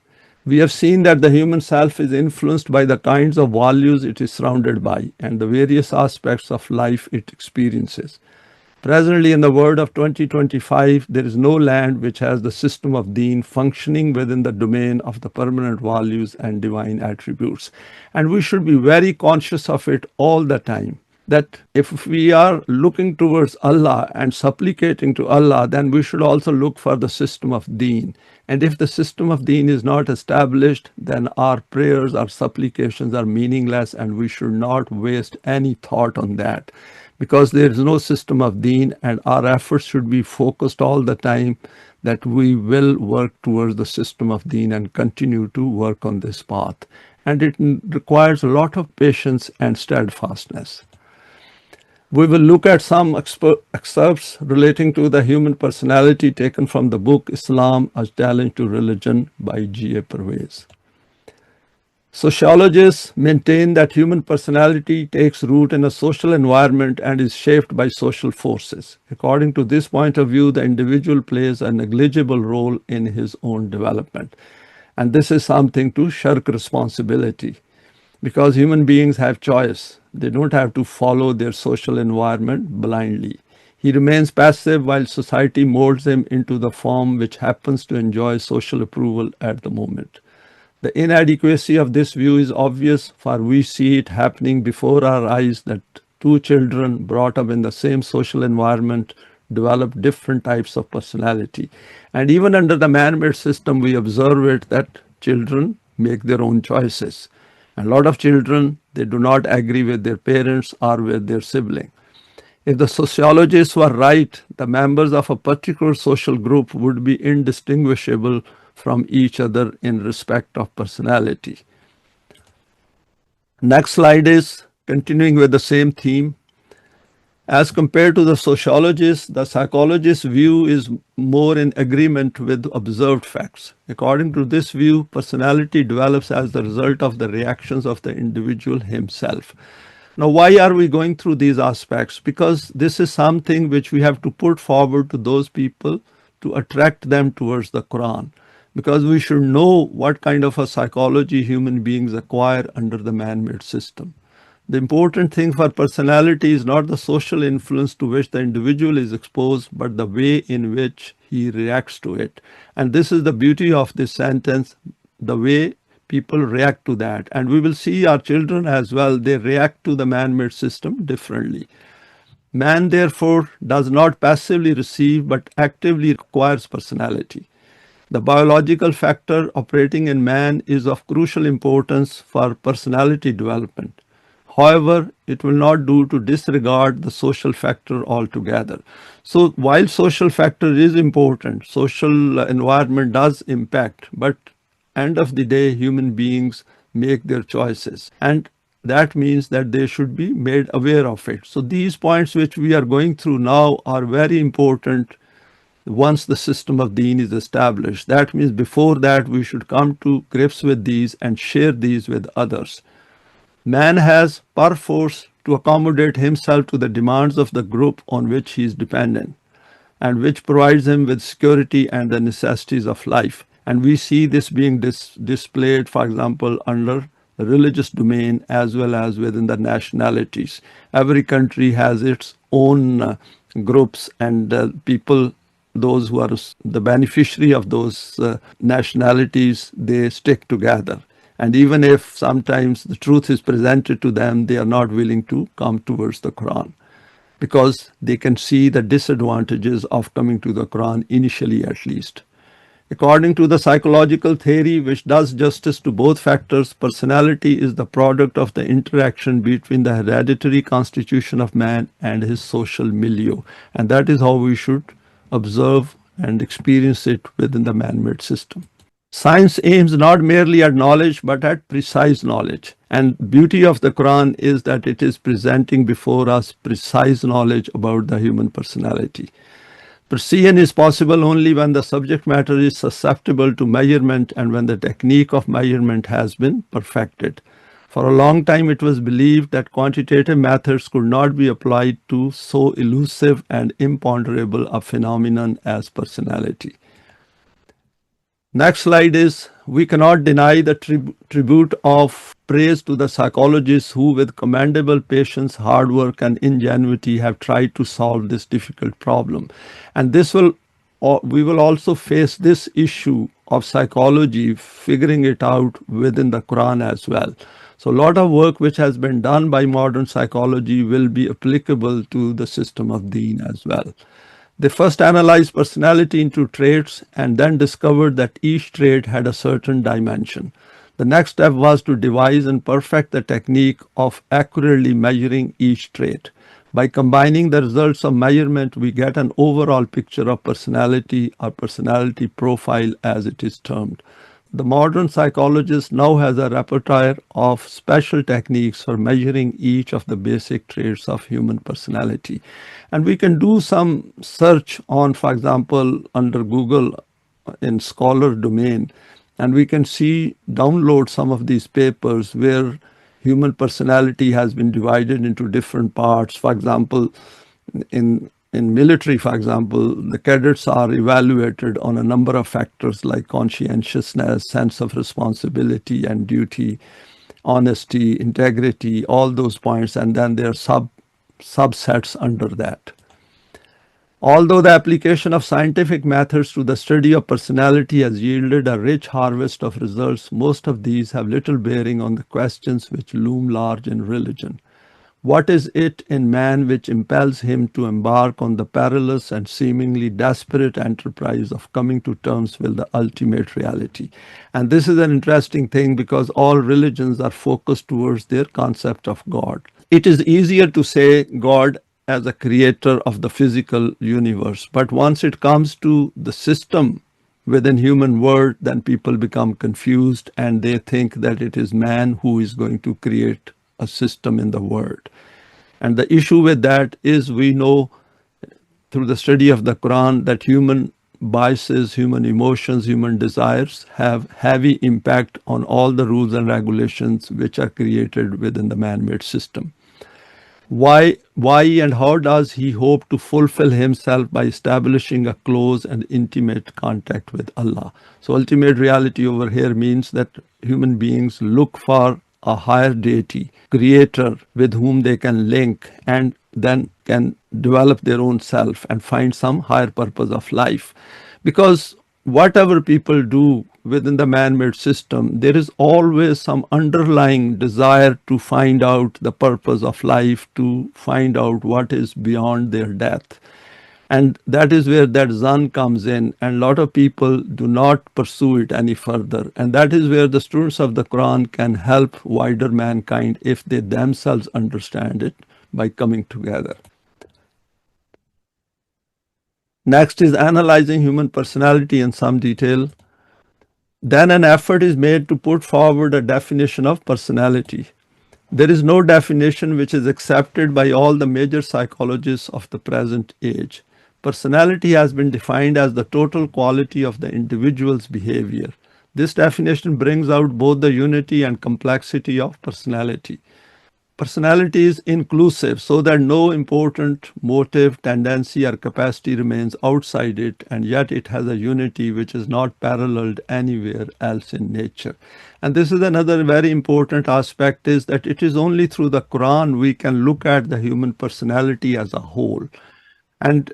We have seen that the human self is influenced by the kinds of values it is surrounded by and the various aspects of life it experiences. Presently, in the world of 2025, there is no land which has the system of deen functioning within the domain of the permanent values and divine attributes. And we should be very conscious of it all the time, that if we are looking towards Allah and supplicating to Allah, then we should also look for the system of deen. And if the system of deen is not established, then our prayers, our supplications are meaningless, and we should not waste any thought on that. Because there is no system of deen, and our efforts should be focused all the time that we will work towards the system of deen and continue to work on this path. And it requires a lot of patience and steadfastness. We will look at some excerpts relating to the human personality taken from the book Islam, A Challenge to Religion by G.A. Parwez. Sociologists maintain that human personality takes root in a social environment and is shaped by social forces. According to this point of view, the individual plays a negligible role in his own development. And this is something to shirk responsibility, because human beings have choice. They don't have to follow their social environment blindly. He remains passive while society molds him into the form which happens to enjoy social approval at the moment. The inadequacy of this view is obvious, for we see it happening before our eyes that two children brought up in the same social environment develop different types of personality. And even under the man-made system, we observe it that children make their own choices. And a lot of children, they do not agree with their parents or with their sibling. If the sociologists were right, the members of a particular social group would be indistinguishable from each other in respect of personality. Next slide is continuing with the same theme. As compared to the sociologists, the psychologist's view is more in agreement with observed facts. According to this view, personality develops as the result of the reactions of the individual himself. Now, why are we going through these aspects? Because this is something which we have to put forward to those people to attract them towards the Quran. Because we should know what kind of a psychology human beings acquire under the man-made system. The important thing for personality is not the social influence to which the individual is exposed, but the way in which he reacts to it. And this is the beauty of this sentence, the way people react to that. And we will see our children as well, they react to the man-made system differently. Man, therefore, does not passively receive but actively acquires personality. The biological factor operating in man is of crucial importance for personality development. However, it will not do to disregard the social factor altogether. So while social factor is important, social environment does impact, but end of the day, human beings make their choices. And that means that they should be made aware of it. So these points which we are going through now are very important once the system of deen is established. That means before that we should come to grips with these and share these with others. Man has perforce to accommodate himself to the demands of the group on which he is dependent and which provides him with security and the necessities of life. And we see this being displayed, for example, under the religious domain as well as within the nationalities. Every country has its own groups and people, those who are the beneficiary of those nationalities, they stick together. And even if sometimes the truth is presented to them, they are not willing to come towards the Quran because they can see the disadvantages of coming to the Quran initially at least. According to the psychological theory, which does justice to both factors, personality is the product of the interaction between the hereditary constitution of man and his social milieu. And that is how we should observe and experience it within the man-made system. Science aims not merely at knowledge, but at precise knowledge. And beauty of the Quran is that it is presenting before us precise knowledge about the human personality. Precision is possible only when the subject matter is susceptible to measurement and when the technique of measurement has been perfected. For a long time, it was believed that quantitative methods could not be applied to so elusive and imponderable a phenomenon as personality. Next slide is, we cannot deny the tribute of praise to the psychologists who with commendable patience, hard work and ingenuity have tried to solve this difficult problem. And we will also face this issue of psychology, figuring it out within the Quran as well. So a lot of work which has been done by modern psychology will be applicable to the system of deen as well. They first analyzed personality into traits and then discovered that each trait had a certain dimension. The next step was to devise and perfect the technique of accurately measuring each trait. By combining the results of measurement, we get an overall picture of personality or personality profile as it is termed. The modern psychologist now has a repertoire of special techniques for measuring each of the basic traits of human personality. And we can do some search on, for example, under Google in scholar domain, and we can download some of these papers where human personality has been divided into different parts. For example, in military, for example, the cadets are evaluated on a number of factors like conscientiousness, sense of responsibility and duty, honesty, integrity, all those points, and then there are subsets under that. Although the application of scientific methods to the study of personality has yielded a rich harvest of results, most of these have little bearing on the questions which loom large in religion. What is it in man which impels him to embark on the perilous and seemingly desperate enterprise of coming to terms with the ultimate reality? And this is an interesting thing because all religions are focused towards their concept of God. It is easier to say God as a creator of the physical universe, but once it comes to the system within human world, then people become confused and they think that it is man who is going to create a system in the world. And the issue with that is we know through the study of the Quran that human biases, human emotions, human desires have heavy impact on all the rules and regulations which are created within the man-made system. Why and how does he hope to fulfill himself by establishing a close and intimate contact with Allah? So ultimate reality over here means that human beings look for a higher deity, creator with whom they can link and then can develop their own self and find some higher purpose of life. Because whatever people do within the man-made system, there is always some underlying desire to find out the purpose of life, to find out what is beyond their death. And that is where that zan comes in, and a lot of people do not pursue it any further. And that is where the students of the Quran can help wider mankind if they themselves understand it by coming together. Next is analyzing human personality in some detail. Then an effort is made to put forward a definition of personality. There is no definition which is accepted by all the major psychologists of the present age. Personality has been defined as the total quality of the individual's behavior. This definition brings out both the unity and complexity of personality. Personality is inclusive so that no important motive, tendency, or capacity remains outside it, and yet it has a unity which is not paralleled anywhere else in nature. And this is another very important aspect, is that it is only through the Quran we can look at the human personality as a whole. And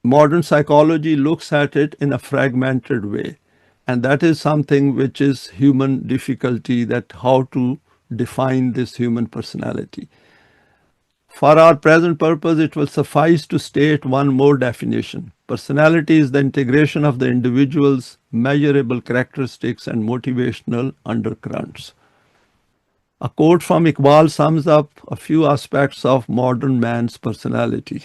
modern psychology looks at it in a fragmented way. And that is something which is human difficulty, that how to define this human personality. For our present purpose, it will suffice to state one more definition. Personality is the integration of the individual's measurable characteristics and motivational undercurrents. A quote from Iqbal sums up a few aspects of modern man's personality.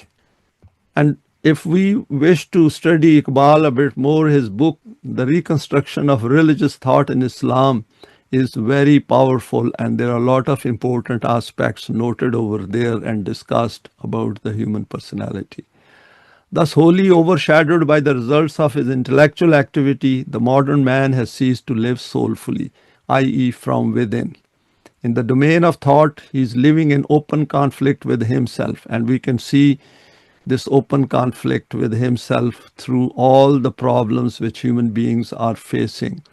And if we wish to study Iqbal a bit more, his book, The Reconstruction of Religious Thought in Islam, is very powerful, and there are a lot of important aspects noted over there and discussed about the human personality. Thus, wholly overshadowed by the results of his intellectual activity, the modern man has ceased to live soulfully, i.e. from within. In the domain of thought, he is living in open conflict with himself, and we can see this open conflict with himself through all the problems which human beings are facing,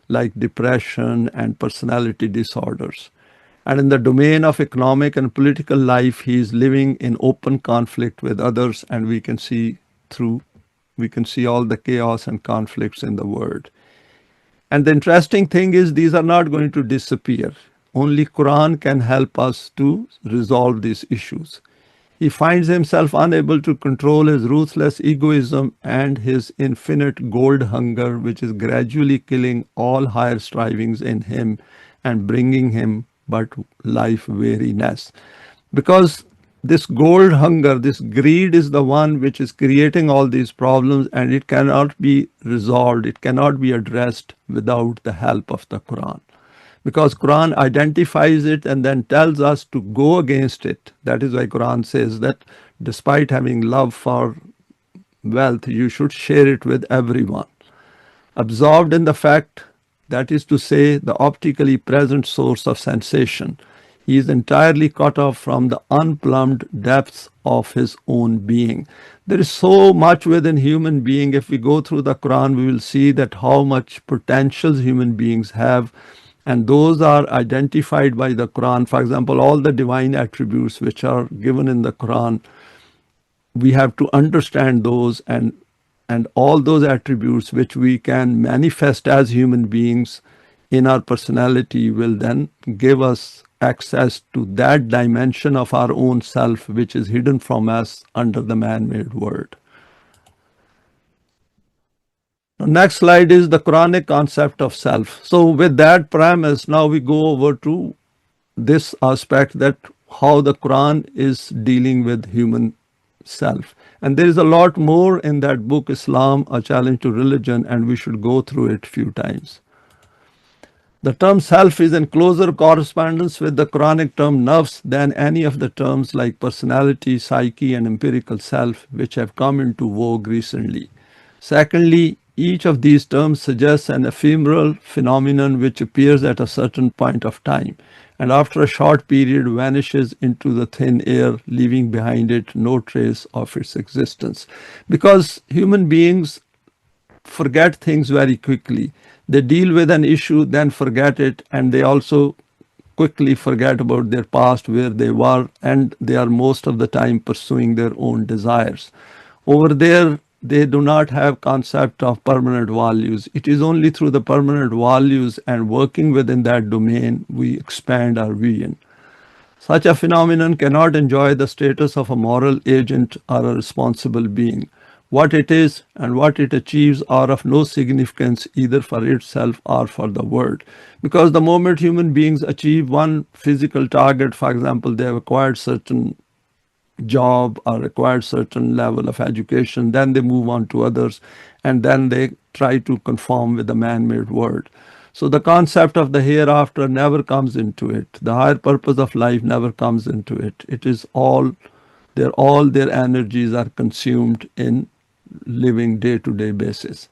like depression and personality disorders. And in the domain of economic and political life, he is living in open conflict with others, and we can see all the chaos and conflicts in the world. And the interesting thing is, these are not going to disappear. Only Quran can help us to resolve these issues. He finds himself unable to control his ruthless egoism and his infinite gold hunger, which is gradually killing all higher strivings in him and bringing him but life weariness. Because this gold hunger, this greed, is the one which is creating all these problems, and it cannot be resolved, it cannot be addressed without the help of the Quran. Because Quran identifies it and then tells us to go against it. That is why Quran says that despite having love for wealth, you should share it with everyone. Absorbed in the fact, that is to say, the optically present source of sensation, he is entirely cut off from the unplumbed depths of his own being. There is so much within human being. If we go through the Quran, we will see that how much potentials human beings have, and those are identified by the Quran. For example, all the divine attributes which are given in the Quran, we have to understand those, and all those attributes which we can manifest as human beings in our personality will then give us access to that dimension of our own self which is hidden from us under the man-made world. The next slide is the Quranic concept of self. So with that premise, now we go over to this aspect, that how the Quran is dealing with human self. And there is a lot more in that book, Islam, A Challenge to Religion, and we should go through it a few times. The term self is in closer correspondence with the Quranic term nafs than any of the terms like personality, psyche, and empirical self, which have come into vogue recently. Secondly, each of these terms suggests an ephemeral phenomenon which appears at a certain point of time, and after a short period vanishes into the thin air, leaving behind it no trace of its existence. Because human beings forget things very quickly. They deal with an issue, then forget it, and they also quickly forget about their past, where they were, and they are most of the time pursuing their own desires. Over there, they do not have concept of permanent values. It is only through the permanent values and working within that domain we expand our vision. Such a phenomenon cannot enjoy the status of a moral agent or a responsible being. What it is and what it achieves are of no significance either for itself or for the world. Because the moment human beings achieve one physical target, for example, they have acquired certain job or acquired certain level of education, then they move on to others, and then they try to conform with the man-made world. So the concept of the hereafter never comes into it. The higher purpose of life never comes into it. It is all their energies are consumed in living day-to-day basis.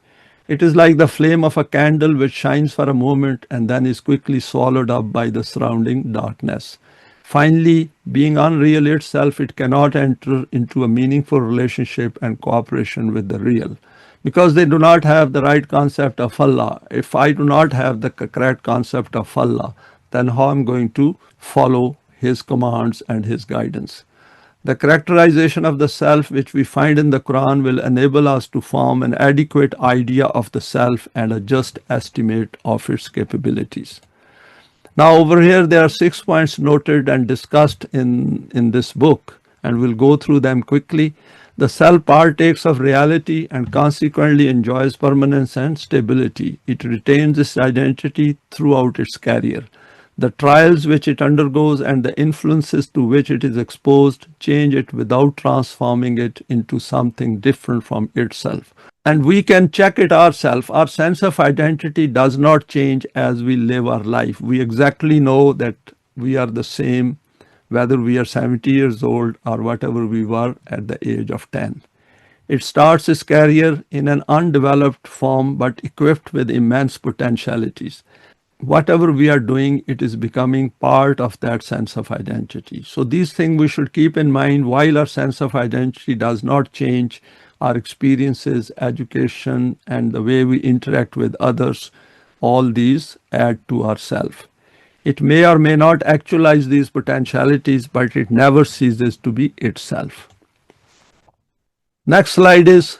It is like the flame of a candle which shines for a moment and then is quickly swallowed up by the surrounding darkness. Finally, being unreal itself, it cannot enter into a meaningful relationship and cooperation with the real, because they do not have the right concept of Allah. If I do not have the correct concept of Allah, then how am I going to follow His commands and His guidance? The characterization of the self which we find in the Quran will enable us to form an adequate idea of the self and a just estimate of its capabilities. Now over here there are 6 points noted and discussed in this book, and we'll go through them quickly. The self partakes of reality and consequently enjoys permanence and stability. It retains its identity throughout its career. The trials which it undergoes and the influences to which it is exposed change it without transforming it into something different from itself. And we can check it ourselves. Our sense of identity does not change as we live our life. We exactly know that we are the same whether we are 70 years old or whatever we were at the age of 10. It starts its career in an undeveloped form but equipped with immense potentialities. Whatever we are doing, it is becoming part of that sense of identity. So these things we should keep in mind. While our sense of identity does not change, our experiences, education, and the way we interact with others, all these add to our self. It may or may not actualize these potentialities, but it never ceases to be itself. Next slide is,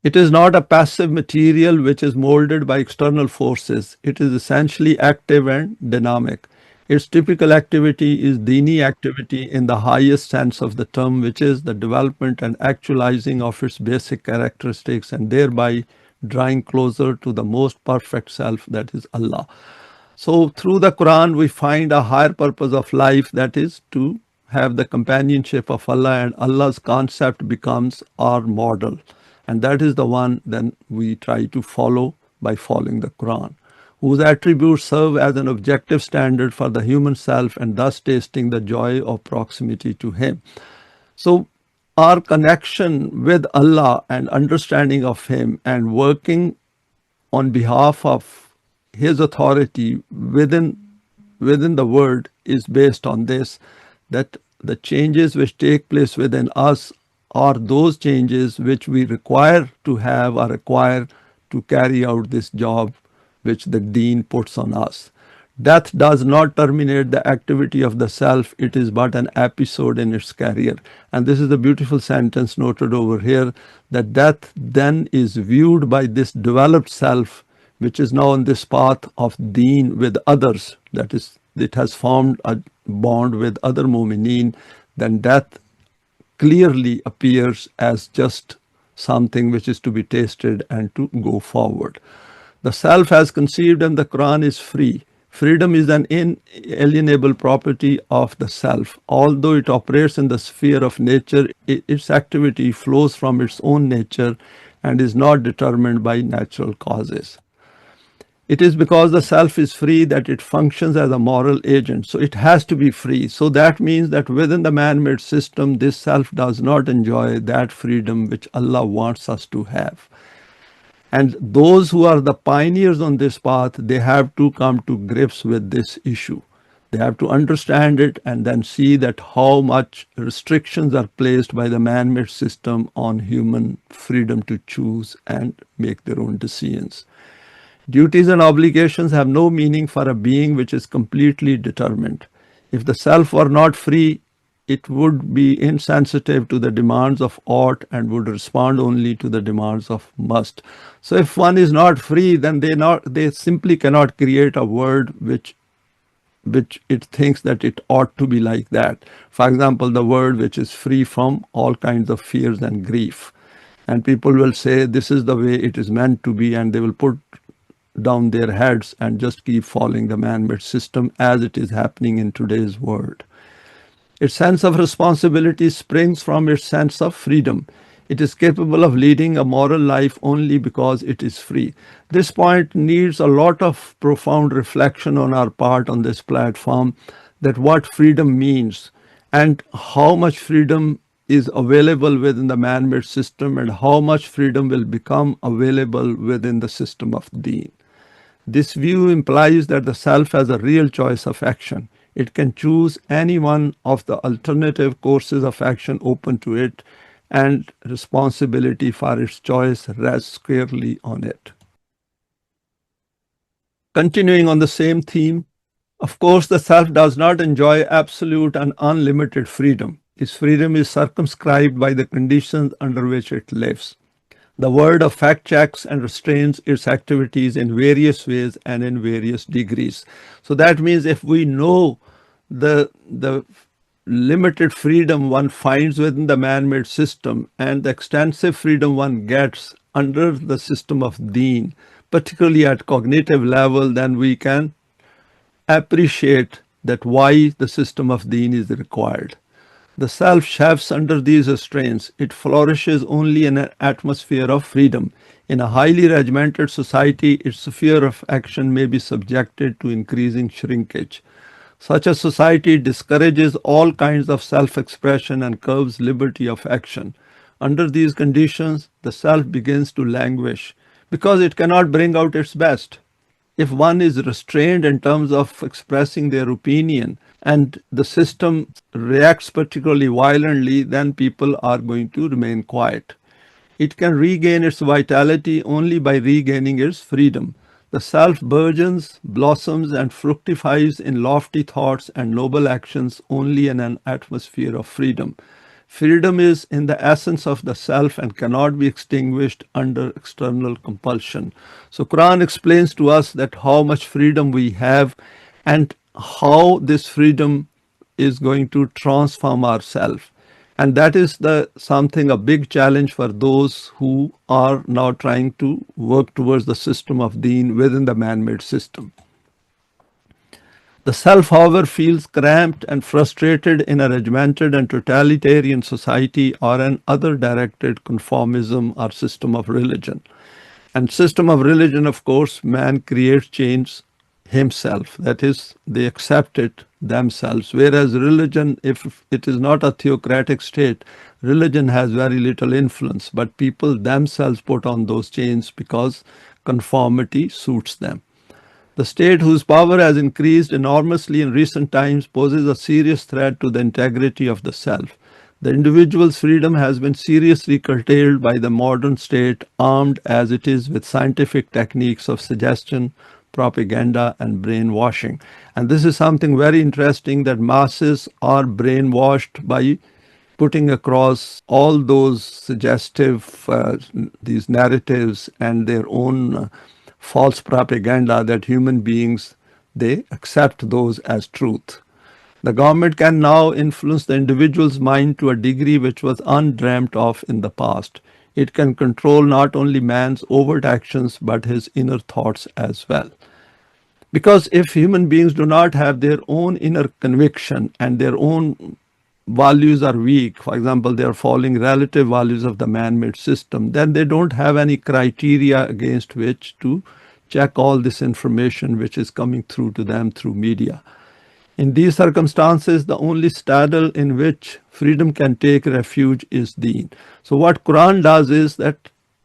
it is not a passive material which is molded by external forces. It is essentially active and dynamic. Its typical activity is Dini activity in the highest sense of the term, which is the development and actualizing of its basic characteristics and thereby drawing closer to the most perfect self, that is Allah. So through the Quran, we find a higher purpose of life, that is to have the companionship of Allah, and Allah's concept becomes our model. And that is the one then we try to follow by following the Quran, whose attributes serve as an objective standard for the human self and thus tasting the joy of proximity to Him. So our connection with Allah and understanding of Him and working on behalf of His authority within the world is based on this, that the changes which take place within us are those changes which we require to have or require to carry out this job which the Deen puts on us. Death does not terminate the activity of the self, it is but an episode in its career. And this is the beautiful sentence noted over here, that death then is viewed by this developed self, which is now on this path of Deen with others, that is, it has formed a bond with other mu'mineen, then death clearly appears as just something which is to be tasted and to go forward. The self as conceived in the Quran is free. Freedom is an inalienable property of the self. Although it operates in the sphere of nature, its activity flows from its own nature and is not determined by natural causes. It is because the self is free that it functions as a moral agent. So it has to be free. So that means that within the man-made system, this self does not enjoy that freedom which Allah wants us to have. And those who are the pioneers on this path, they have to come to grips with this issue. They have to understand it and then see that how much restrictions are placed by the man-made system on human freedom to choose and make their own decisions. Duties and obligations have no meaning for a being which is completely determined. If the self were not free, it would be insensitive to the demands of ought and would respond only to the demands of must. So if one is not free, then they simply cannot create a world which it thinks that it ought to be like that. For example, the world which is free from all kinds of fears and grief. And people will say this is the way it is meant to be, and they will put down their heads and just keep following the man-made system as it is happening in today's world. Its sense of responsibility springs from its sense of freedom. It is capable of leading a moral life only because it is free. This point needs a lot of profound reflection on our part on this platform, that what freedom means and how much freedom is available within the man-made system and how much freedom will become available within the system of Deen. This view implies that the self has a real choice of action. It can choose any one of the alternative courses of action open to it, and responsibility for its choice rests squarely on it. Continuing on the same theme, of course, the self does not enjoy absolute and unlimited freedom. Its freedom is circumscribed by the conditions under which it lives. The world of fact checks and restrains its activities in various ways and in various degrees. So that means if we know the limited freedom one finds within the man-made system and the extensive freedom one gets under the system of Deen, particularly at cognitive level, then we can appreciate that why the system of Deen is required. The self chafes under these restraints. It flourishes only in an atmosphere of freedom. In a highly regimented society, its sphere of action may be subjected to increasing shrinkage. Such a society discourages all kinds of self-expression and curbs liberty of action. Under these conditions, the self begins to languish because it cannot bring out its best. If one is restrained in terms of expressing their opinion and the system reacts particularly violently, then people are going to remain quiet. It can regain its vitality only by regaining its freedom. The self burgeons, blossoms, and fructifies in lofty thoughts and noble actions only in an atmosphere of freedom. Freedom is in the essence of the self and cannot be extinguished under external compulsion. So Quran explains to us that how much freedom we have and how this freedom is going to transform ourselves. And that is something, a big challenge for those who are now trying to work towards the system of Deen within the man-made system. The self, however, feels cramped and frustrated in a regimented and totalitarian society or an other-directed conformism or system of religion. And system of religion, of course, man creates change himself. That is, they accept it themselves. Whereas religion, if it is not a theocratic state, religion has very little influence, but people themselves put on those chains because conformity suits them. The state, whose power has increased enormously in recent times, poses a serious threat to the integrity of the self. The individual's freedom has been seriously curtailed by the modern state, armed as it is with scientific techniques of suggestion, propaganda, and brainwashing. And this is something very interesting, that masses are brainwashed by putting across all those suggestive these narratives and their own false propaganda that human beings, they accept those as truth. The government can now influence the individual's mind to a degree which was undreamt of in the past. It can control not only man's overt actions but his inner thoughts as well. Because if human beings do not have their own inner conviction and their own values are weak, for example, they are following relative values of the man-made system, then they don't have any criteria against which to check all this information which is coming through to them through media. In these circumstances, the only saddle in which freedom can take refuge is Deen. So what Quran does is that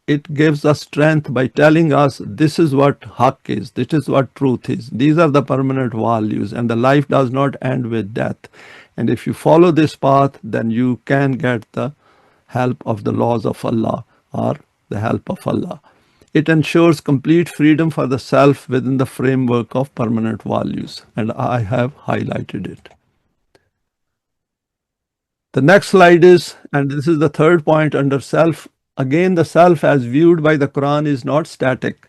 it gives us strength by telling us this is what haqq is, this is what truth is. These are the permanent values, and the life does not end with death. And if you follow this path, then you can get the help of the laws of Allah or the help of Allah. It ensures complete freedom for the self within the framework of permanent values, and I have highlighted it. The next slide is, and this is the third point under self. Again, the self as viewed by the Quran is not static.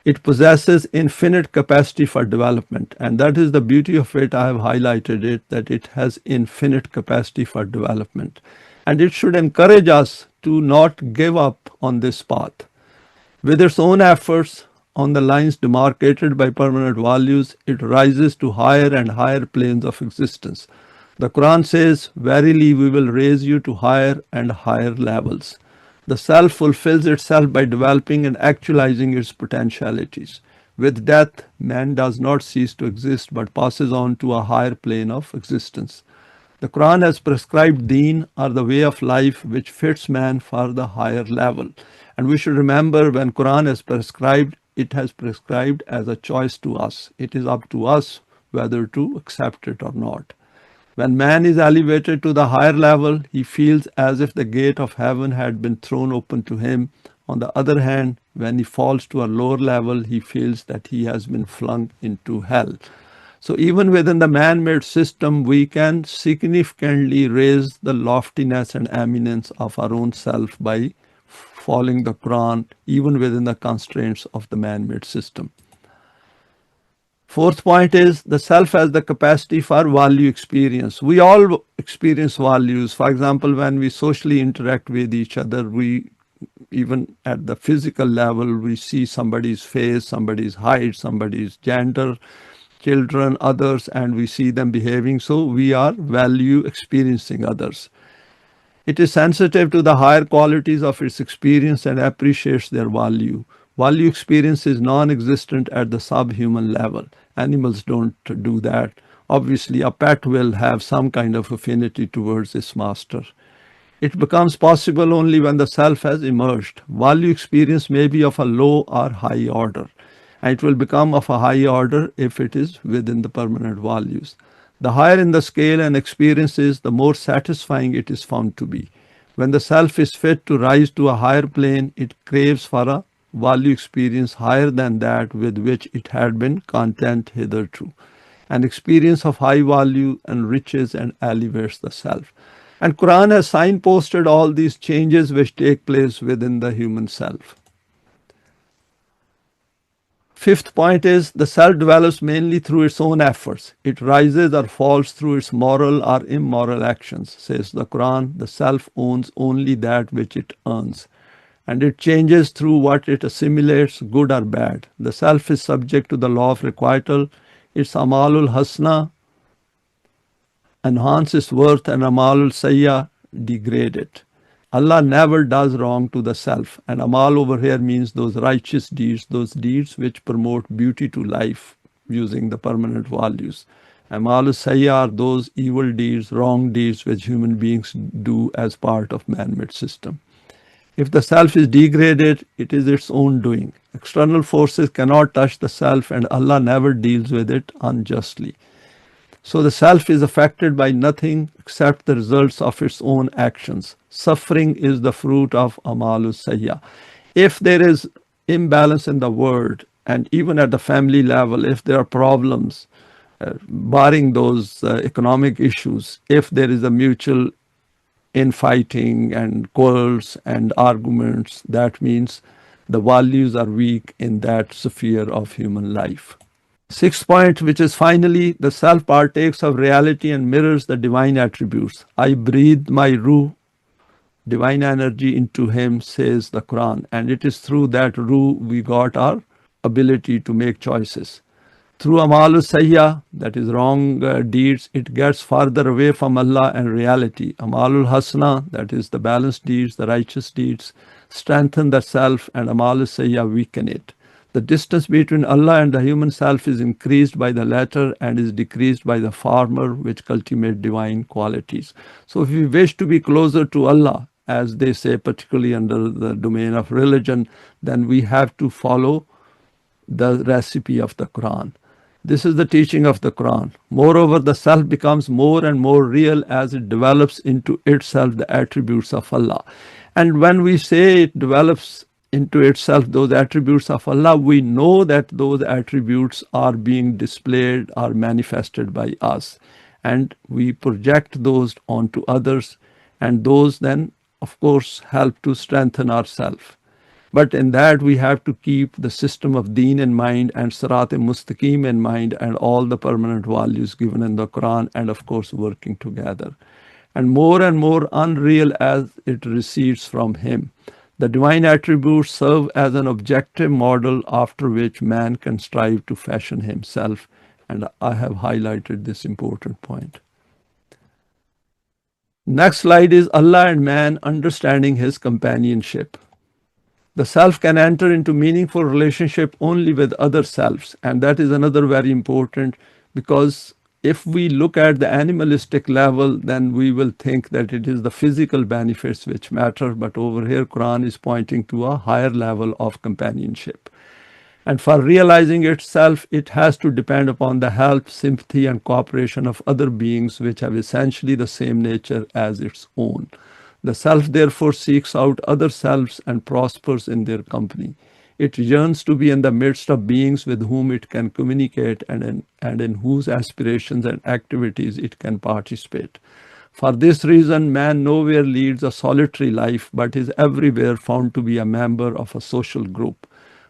It possesses infinite capacity for development, and that is the beauty of it. I have highlighted it, that it has infinite capacity for development, and it should encourage us to not give up on this path. With its own efforts on the lines demarcated by permanent values, it rises to higher and higher planes of existence. The Quran says, "Verily we will raise you to higher and higher levels." The self fulfills itself by developing and actualizing its potentialities. With death, man does not cease to exist but passes on to a higher plane of existence. The Quran has prescribed deen, or the way of life, which fits man for the higher level. And we should remember, when Quran has prescribed, it has prescribed as a choice to us. It is up to us whether to accept it or not. When man is elevated to the higher level, he feels as if the gate of heaven had been thrown open to him. On the other hand, when he falls to a lower level, he feels that he has been flung into hell. So even within the man-made system, we can significantly raise the loftiness and eminence of our own self by following the Quran, even within the constraints of the man-made system. Fourth point is, the self has the capacity for value experience. We all experience values. For example, when we socially interact with each other, even at the physical level, we see somebody's face, somebody's height, somebody's gender, children, others, and we see them behaving. So we are value experiencing others. It is sensitive to the higher qualities of its experience and appreciates their value. Value experience is non-existent at the subhuman level. Animals don't do that. Obviously, a pet will have some kind of affinity towards its master. It becomes possible only when the self has emerged. Value experience may be of a low or high order, and it will become of a high order if it is within the permanent values. The higher in the scale an experience is, the more satisfying it is found to be. When the self is fit to rise to a higher plane, it craves for a value experience higher than that with which it had been content hitherto. An experience of high value enriches and elevates the self. And Quran has signposted all these changes which take place within the human self. Fifth point is, the self develops mainly through its own efforts. It rises or falls through its moral or immoral actions. Says the Quran, the self owns only that which it earns, and it changes through what it assimilates, good or bad. The self is subject to the law of requital. Its amalul hasna enhance its worth, and amalul sayya degrade it. Allah never does wrong to the self, and amal over here means those righteous deeds, those deeds which promote beauty to life using the permanent values. Amal sayya are those evil deeds, wrong deeds which human beings do as part of man-made system. If the self is degraded, it is its own doing. External forces cannot touch the self, and Allah never deals with it unjustly. So the self is affected by nothing except the results of its own actions. Suffering is the fruit of amalus sayya. If there is imbalance in the world, and even at the family level, if there are problems, barring those economic issues, if there is a mutual infighting and quarrels and arguments, that means the values are weak in that sphere of human life. Sixth point, which is finally, the self partakes of reality and mirrors the divine attributes. I breathed my ruh, divine energy, into him, says the Quran, and it is through that ruh we got our ability to make choices. Through amalu sayya, that is wrong deeds, it gets farther away from Allah and reality. Amalul hasna, that is the balanced deeds, the righteous deeds, strengthen the self, and amalu sayya weaken it. The distance between Allah and the human self is increased by the latter and is decreased by the former, which cultivate divine qualities. So if we wish to be closer to Allah, as they say, particularly under the domain of religion, then we have to follow the recipe of the Quran. This is the teaching of the Quran. Moreover, the self becomes more and more real as it develops into itself the attributes of Allah. And when we say it develops into itself those attributes of Allah, we know that those attributes are being displayed, are manifested by us. And we project those onto others. And those then, of course, help to strengthen ourselves. But in that, we have to keep the system of deen in mind and Sirat-e-Mustaqim in mind and all the permanent values given in the Quran, and of course, working together. And more unreal as it recedes from Him. The divine attributes serve as an objective model after which man can strive to fashion himself. And I have highlighted this important point. Next slide is Allah and man understanding his companionship. The self can enter into meaningful relationship only with other selves. And that is another very important, because if we look at the animalistic level, then we will think that it is the physical benefits which matter. But over here, Quran is pointing to a higher level of companionship. And for realizing itself, it has to depend upon the help, sympathy, and cooperation of other beings which have essentially the same nature as its own. The self therefore seeks out other selves and prospers in their company. It yearns to be in the midst of beings with whom it can communicate and in whose aspirations and activities it can participate. For this reason, man nowhere leads a solitary life, but is everywhere found to be a member of a social group.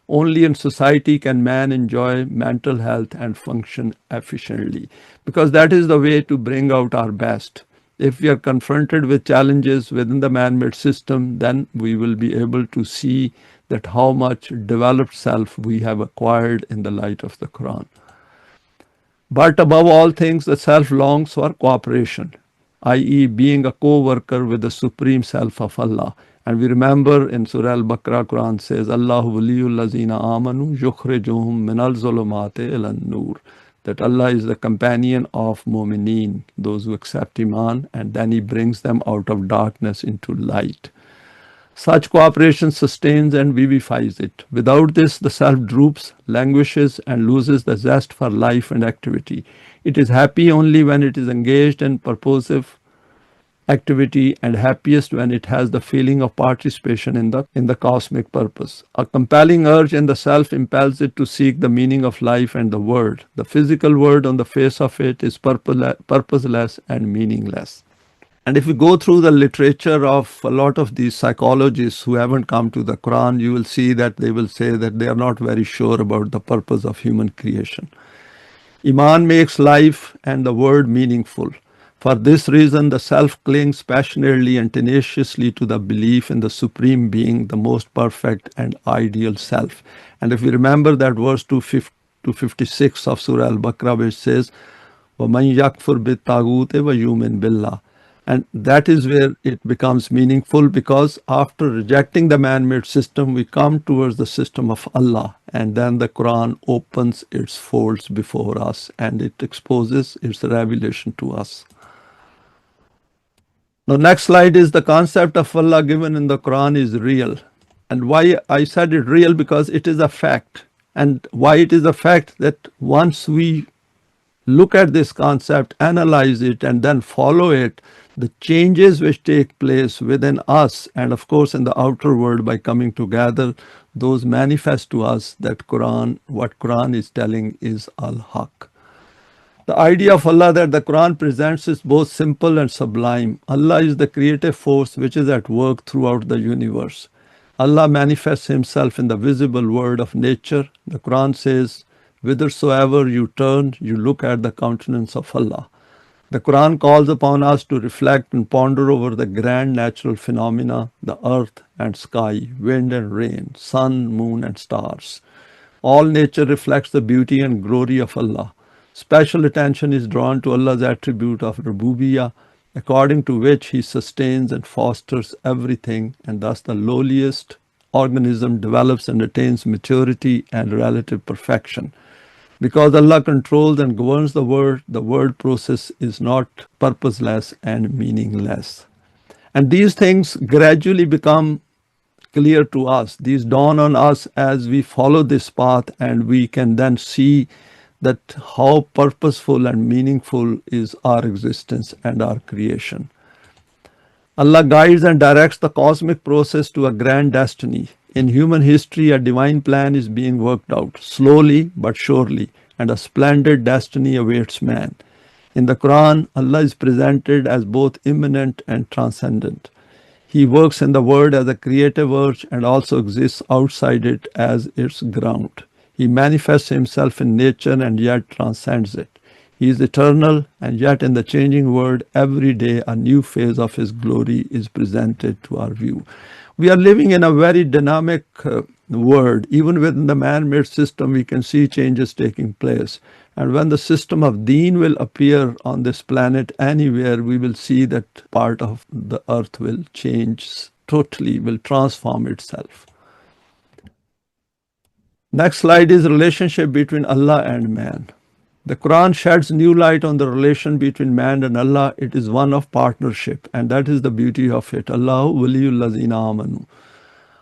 Only in society can man enjoy mental health and function efficiently, because that is the way to bring out our best. If we are confronted with challenges within the man-made system, then we will be able to see that how much developed self we have acquired in the light of the Quran. But above all things, the self longs for cooperation, i.e. being a co-worker with the Supreme Self of Allah. And we remember in Surah Al-Baqarah, Quran says, Allahu waliyul lazina amanu yukhrijuhum minal zulumati ilan nur. That Allah is the companion of mu'mineen, those who accept Iman, and then He brings them out of darkness into light. Such cooperation sustains and vivifies it. Without this, the self droops, languishes, and loses the zest for life and activity. It is happy only when it is engaged in purposive activity, and happiest when it has the feeling of participation in the cosmic purpose. A compelling urge in the self impels it to seek the meaning of life and the world. The physical world on the face of it is purposeless and meaningless. And if you go through the literature of a lot of these psychologists who haven't come to the Quran, you will see that they will say that they are not very sure about the purpose of human creation. Iman makes life and the world meaningful. For this reason, the self clings passionately and tenaciously to the belief in the Supreme Being, the most perfect and ideal self. And if we remember that verse 256 of Surah Al-Baqarah, which says, وَمَنْ يَكْفُرْ بِالطَّاغُوتِ وَيُؤْمِنْ بِاللَّهِ. And that is where it becomes meaningful, because after rejecting the man-made system, we come towards the system of Allah. And then the Quran opens its folds before us and it exposes its revelation to us. Now, next slide is the concept of Allah given in the Quran is real. And why I said it real, because it is a fact. And why it is a fact, that once we look at this concept, analyze it, and then follow it, the changes which take place within us and of course in the outer world by coming together, those manifest to us that what Quran is telling is al-Haq. The idea of Allah that the Quran presents is both simple and sublime. Allah is the creative force which is at work throughout the universe. Allah manifests Himself in the visible world of nature. The Quran says, whithersoever you turn, you look at the countenance of Allah. The Quran calls upon us to reflect and ponder over the grand natural phenomena, the earth and sky, wind and rain, sun, moon and stars. All nature reflects the beauty and glory of Allah. Special attention is drawn to Allah's attribute of Rububiyyah, according to which He sustains and fosters everything, and thus the lowliest organism develops and attains maturity and relative perfection. Because Allah controls and governs the world process is not purposeless and meaningless. And these things gradually become clear to us. These dawn on us as we follow this path, and we can then see that how purposeful and meaningful is our existence and our creation. Allah guides and directs the cosmic process to a grand destiny. In human history, a divine plan is being worked out, slowly but surely, and a splendid destiny awaits man. In the Quran, Allah is presented as both immanent and transcendent. He works in the world as a creative urge and also exists outside it as its ground. He manifests himself in nature and yet transcends it. He is eternal, and yet in the changing world, every day a new phase of his glory is presented to our view. We are living in a very dynamic world. Even within the man-made system, we can see changes taking place. And when the system of deen will appear on this planet anywhere, we will see that part of the earth will change totally, will transform itself. Next slide is relationship between Allah and man. The Quran sheds new light on the relation between man and Allah. It is one of partnership, and that is the beauty of it. Allahu waliyul lazina amanu.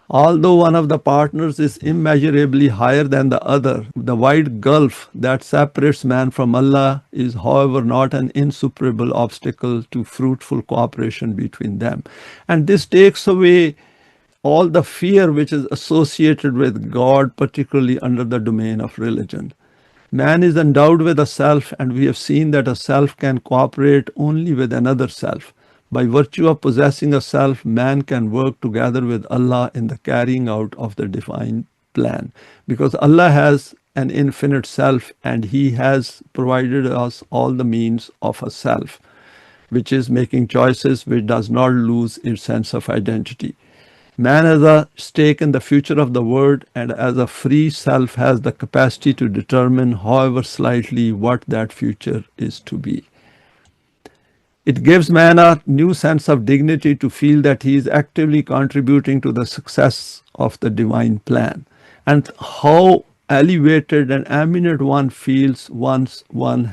Although one of the partners is immeasurably higher than the other, the wide gulf that separates man from Allah is, however, not an insuperable obstacle to fruitful cooperation between them. And this takes away all the fear which is associated with God, particularly under the domain of religion. Man is endowed with a self, and we have seen that a self can cooperate only with another self. By virtue of possessing a self, man can work together with Allah in the carrying out of the divine plan. Because Allah has an infinite self, and He has provided us all the means of a self, which is making choices which does not lose its sense of identity. Man has a stake in the future of the world, and as a free self has the capacity to determine, however slightly, what that future is to be. It gives man a new sense of dignity to feel that he is actively contributing to the success of the divine plan, and how elevated and eminent one feels once one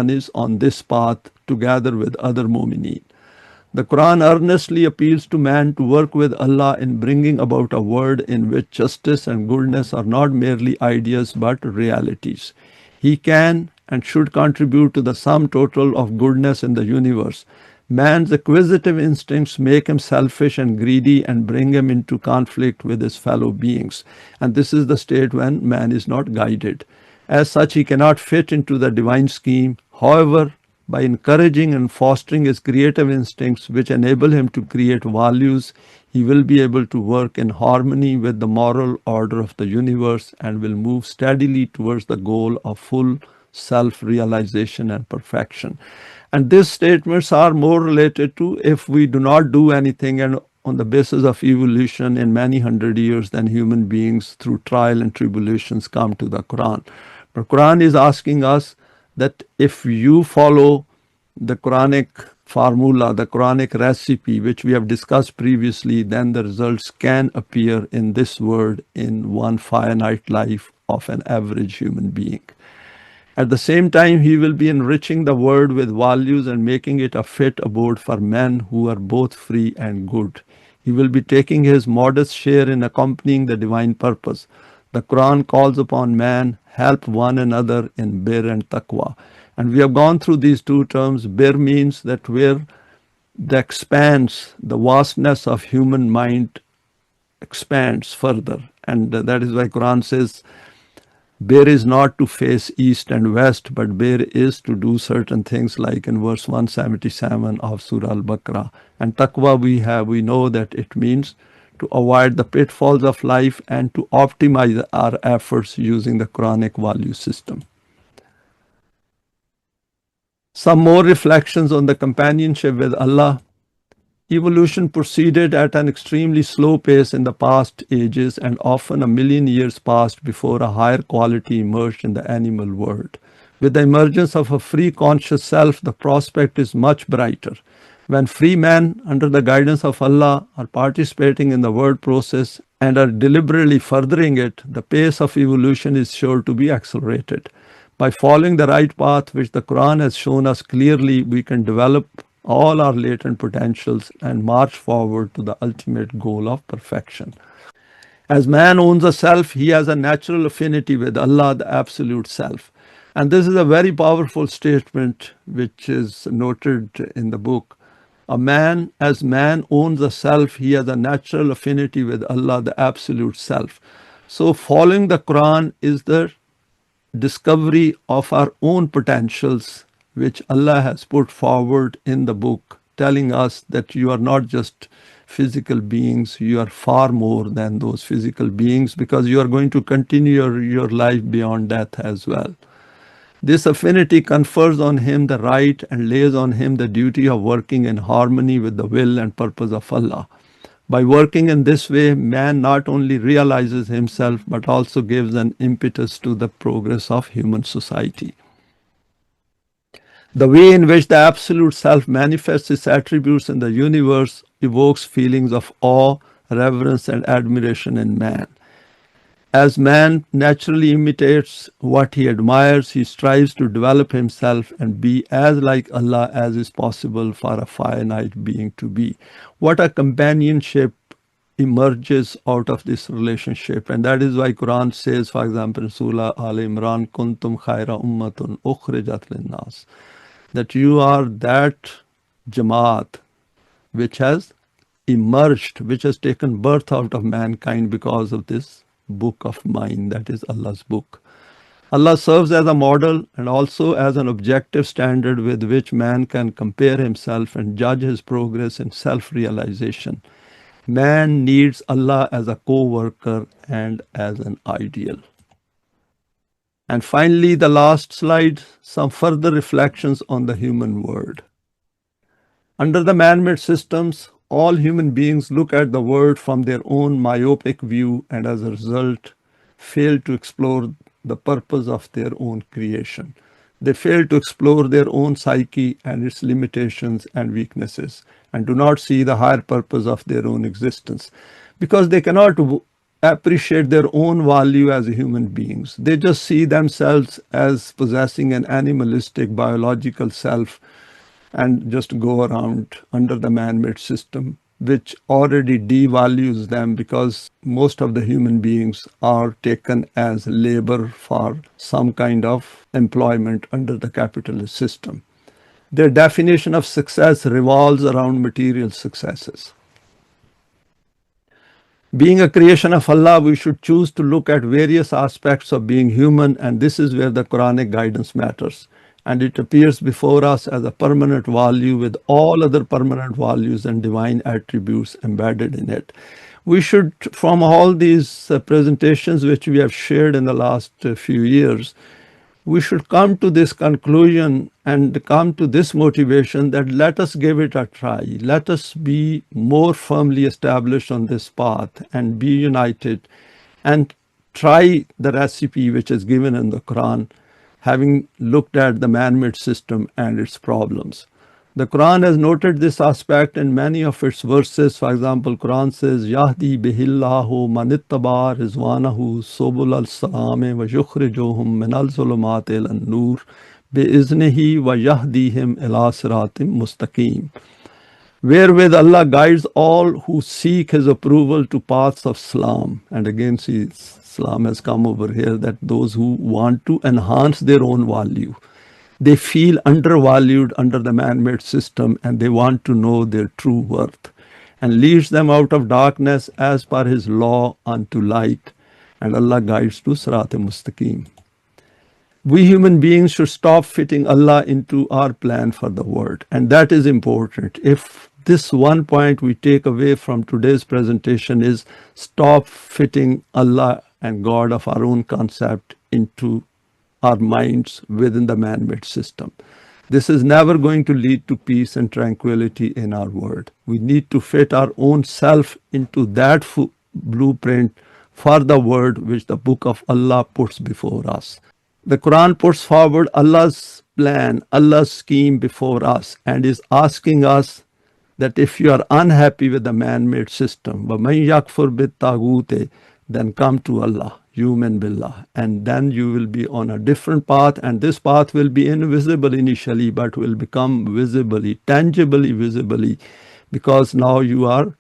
is on this path together with other mu'mineen. The Quran earnestly appeals to man to work with Allah in bringing about a world in which justice and goodness are not merely ideas but realities. He can and should contribute to the sum total of goodness in the universe. Man's acquisitive instincts make him selfish and greedy and bring him into conflict with his fellow beings. And this is the state when man is not guided. As such, he cannot fit into the divine scheme. However, by encouraging and fostering his creative instincts, which enable him to create values, he will be able to work in harmony with the moral order of the universe and will move steadily towards the goal of full self-realization and perfection. And these statements are more related to if we do not do anything and on the basis of evolution in many hundred years, then human beings through trial and tribulations come to the Quran. But Quran is asking us that if you follow the Quranic formula, the Quranic recipe, which we have discussed previously, then the results can appear in this world in one finite life of an average human being. At the same time, he will be enriching the world with values and making it a fit abode for men who are both free and good. He will be taking his modest share in accompanying the divine purpose. The Quran calls upon man, help one another in bir and taqwa. And we have gone through these two terms. Bir means that where the expanse, the vastness of human mind expands further. And that is why Quran says, bir is not to face east and west, but bir is to do certain things like in verse 177 of Surah Al-Baqarah. And taqwa we know that it means to avoid the pitfalls of life and to optimize our efforts using the Quranic value system. Some more reflections on the companionship with Allah. Evolution proceeded at an extremely slow pace in the past ages, and often a million years passed before a higher quality emerged in the animal world. With the emergence of a free conscious self, the prospect is much brighter. When free men, under the guidance of Allah, are participating in the word process and are deliberately furthering it, the pace of evolution is sure to be accelerated. By following the right path, which the Quran has shown us clearly, we can develop all our latent potentials and march forward to the ultimate goal of perfection. As man owns a self, he has a natural affinity with Allah, the absolute self. And this is a very powerful statement which is noted in the book. As man owns the self, he has a natural affinity with Allah, the absolute self. So following the Quran is the discovery of our own potentials, which Allah has put forward in the book, telling us that you are not just physical beings, you are far more than those physical beings, because you are going to continue your life beyond death as well. This affinity confers on him the right and lays on him the duty of working in harmony with the will and purpose of Allah. By working in this way, man not only realizes himself but also gives an impetus to the progress of human society. The way in which the absolute self manifests its attributes in the universe evokes feelings of awe, reverence, and admiration in man. As man naturally imitates what he admires, he strives to develop himself and be as like Allah as is possible for a finite being to be. What a companionship emerges out of this relationship, and that is why Quran says, for example, in Surah Al Imran, kuntum khaira ummatun ukhrijat linnas, that you are that jamaat which has emerged, which has taken birth out of mankind because of this book of mine, that is Allah's book. Allah serves as a model and also as an objective standard with which man can compare himself and judge his progress in self-realization. Man needs Allah as a co-worker and as an ideal. And finally, the last slide, some further reflections on the human world. Under the man-made systems, all human beings look at the world from their own myopic view and as a result fail to explore the purpose of their own creation. They fail to explore their own psyche and its limitations and weaknesses, and do not see the higher purpose of their own existence, because they cannot appreciate their own value as human beings. They just see themselves as possessing an animalistic biological self and just go around under the man-made system, which already devalues them, because most of the human beings are taken as labor for some kind of employment under the capitalist system. Their definition of success revolves around material successes. Being a creation of Allah, we should choose to look at various aspects of being human, and this is where the Quranic guidance matters. And it appears before us as a permanent value with all other permanent values and divine attributes embedded in it. We should, from all these presentations which we have shared in the last few years, we should come to this conclusion and come to this motivation that let us give it a try. Let us be more firmly established on this path and be united and try the recipe which is given in the Quran, having looked at the man-made system and its problems. The Quran has noted this aspect in many of its verses. For example, Quran says, Yahdi bihillahu manittaba rizwanahu subul al-salame wa yukhrijuhum min al-zulumat il-nur bi-iznihi wa yahdihim ila siratim mustaqim. Wherewith Allah guides all who seek His approval to paths of Islam. And again, see, Islam has come over here, that those who want to enhance their own value, they feel undervalued under the man-made system and they want to know their true worth, and leads them out of darkness as per His law unto light, and Allah guides to Sirat Mustaqim. We human beings should stop fitting Allah into our plan for the world, and that is important. If this one point we take away from today's presentation is stop fitting Allah and God of our own concept into our minds within the man-made system. This is never going to lead to peace and tranquility in our world. We need to fit our own self into that blueprint for the world which the book of Allah puts before us. The Quran puts forward Allah's plan, Allah's scheme before us, and is asking us that if you are unhappy with the man-made system, وَمَنْ يَكْفُرْ بِالطَّاغُوتِ, then come to Allah, Yu'min billah, and then you will be on a different path, and this path will be invisible initially, but will become visibly, tangibly visibly, because now you are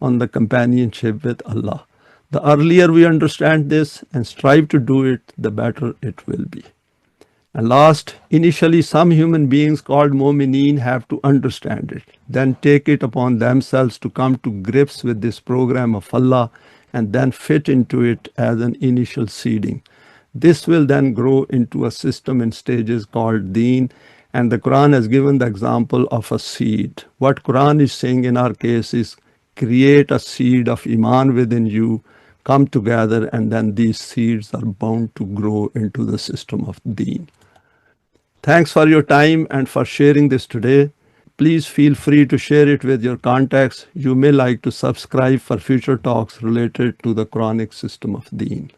on the companionship with Allah. The earlier we understand this and strive to do it, the better it will be. And last, initially some human beings called Momineen have to understand it, then take it upon themselves to come to grips with this program of Allah and then fit into it as an initial seeding. This will then grow into a system in stages called Deen, and the Quran has given the example of a seed. What Quran is saying in our case is create a seed of Iman within you, come together, and then these seeds are bound to grow into the system of Deen. Thanks for your time and for sharing this today. Please feel free to share it with your contacts. You may like to subscribe for future talks related to the Quranic system of Deen.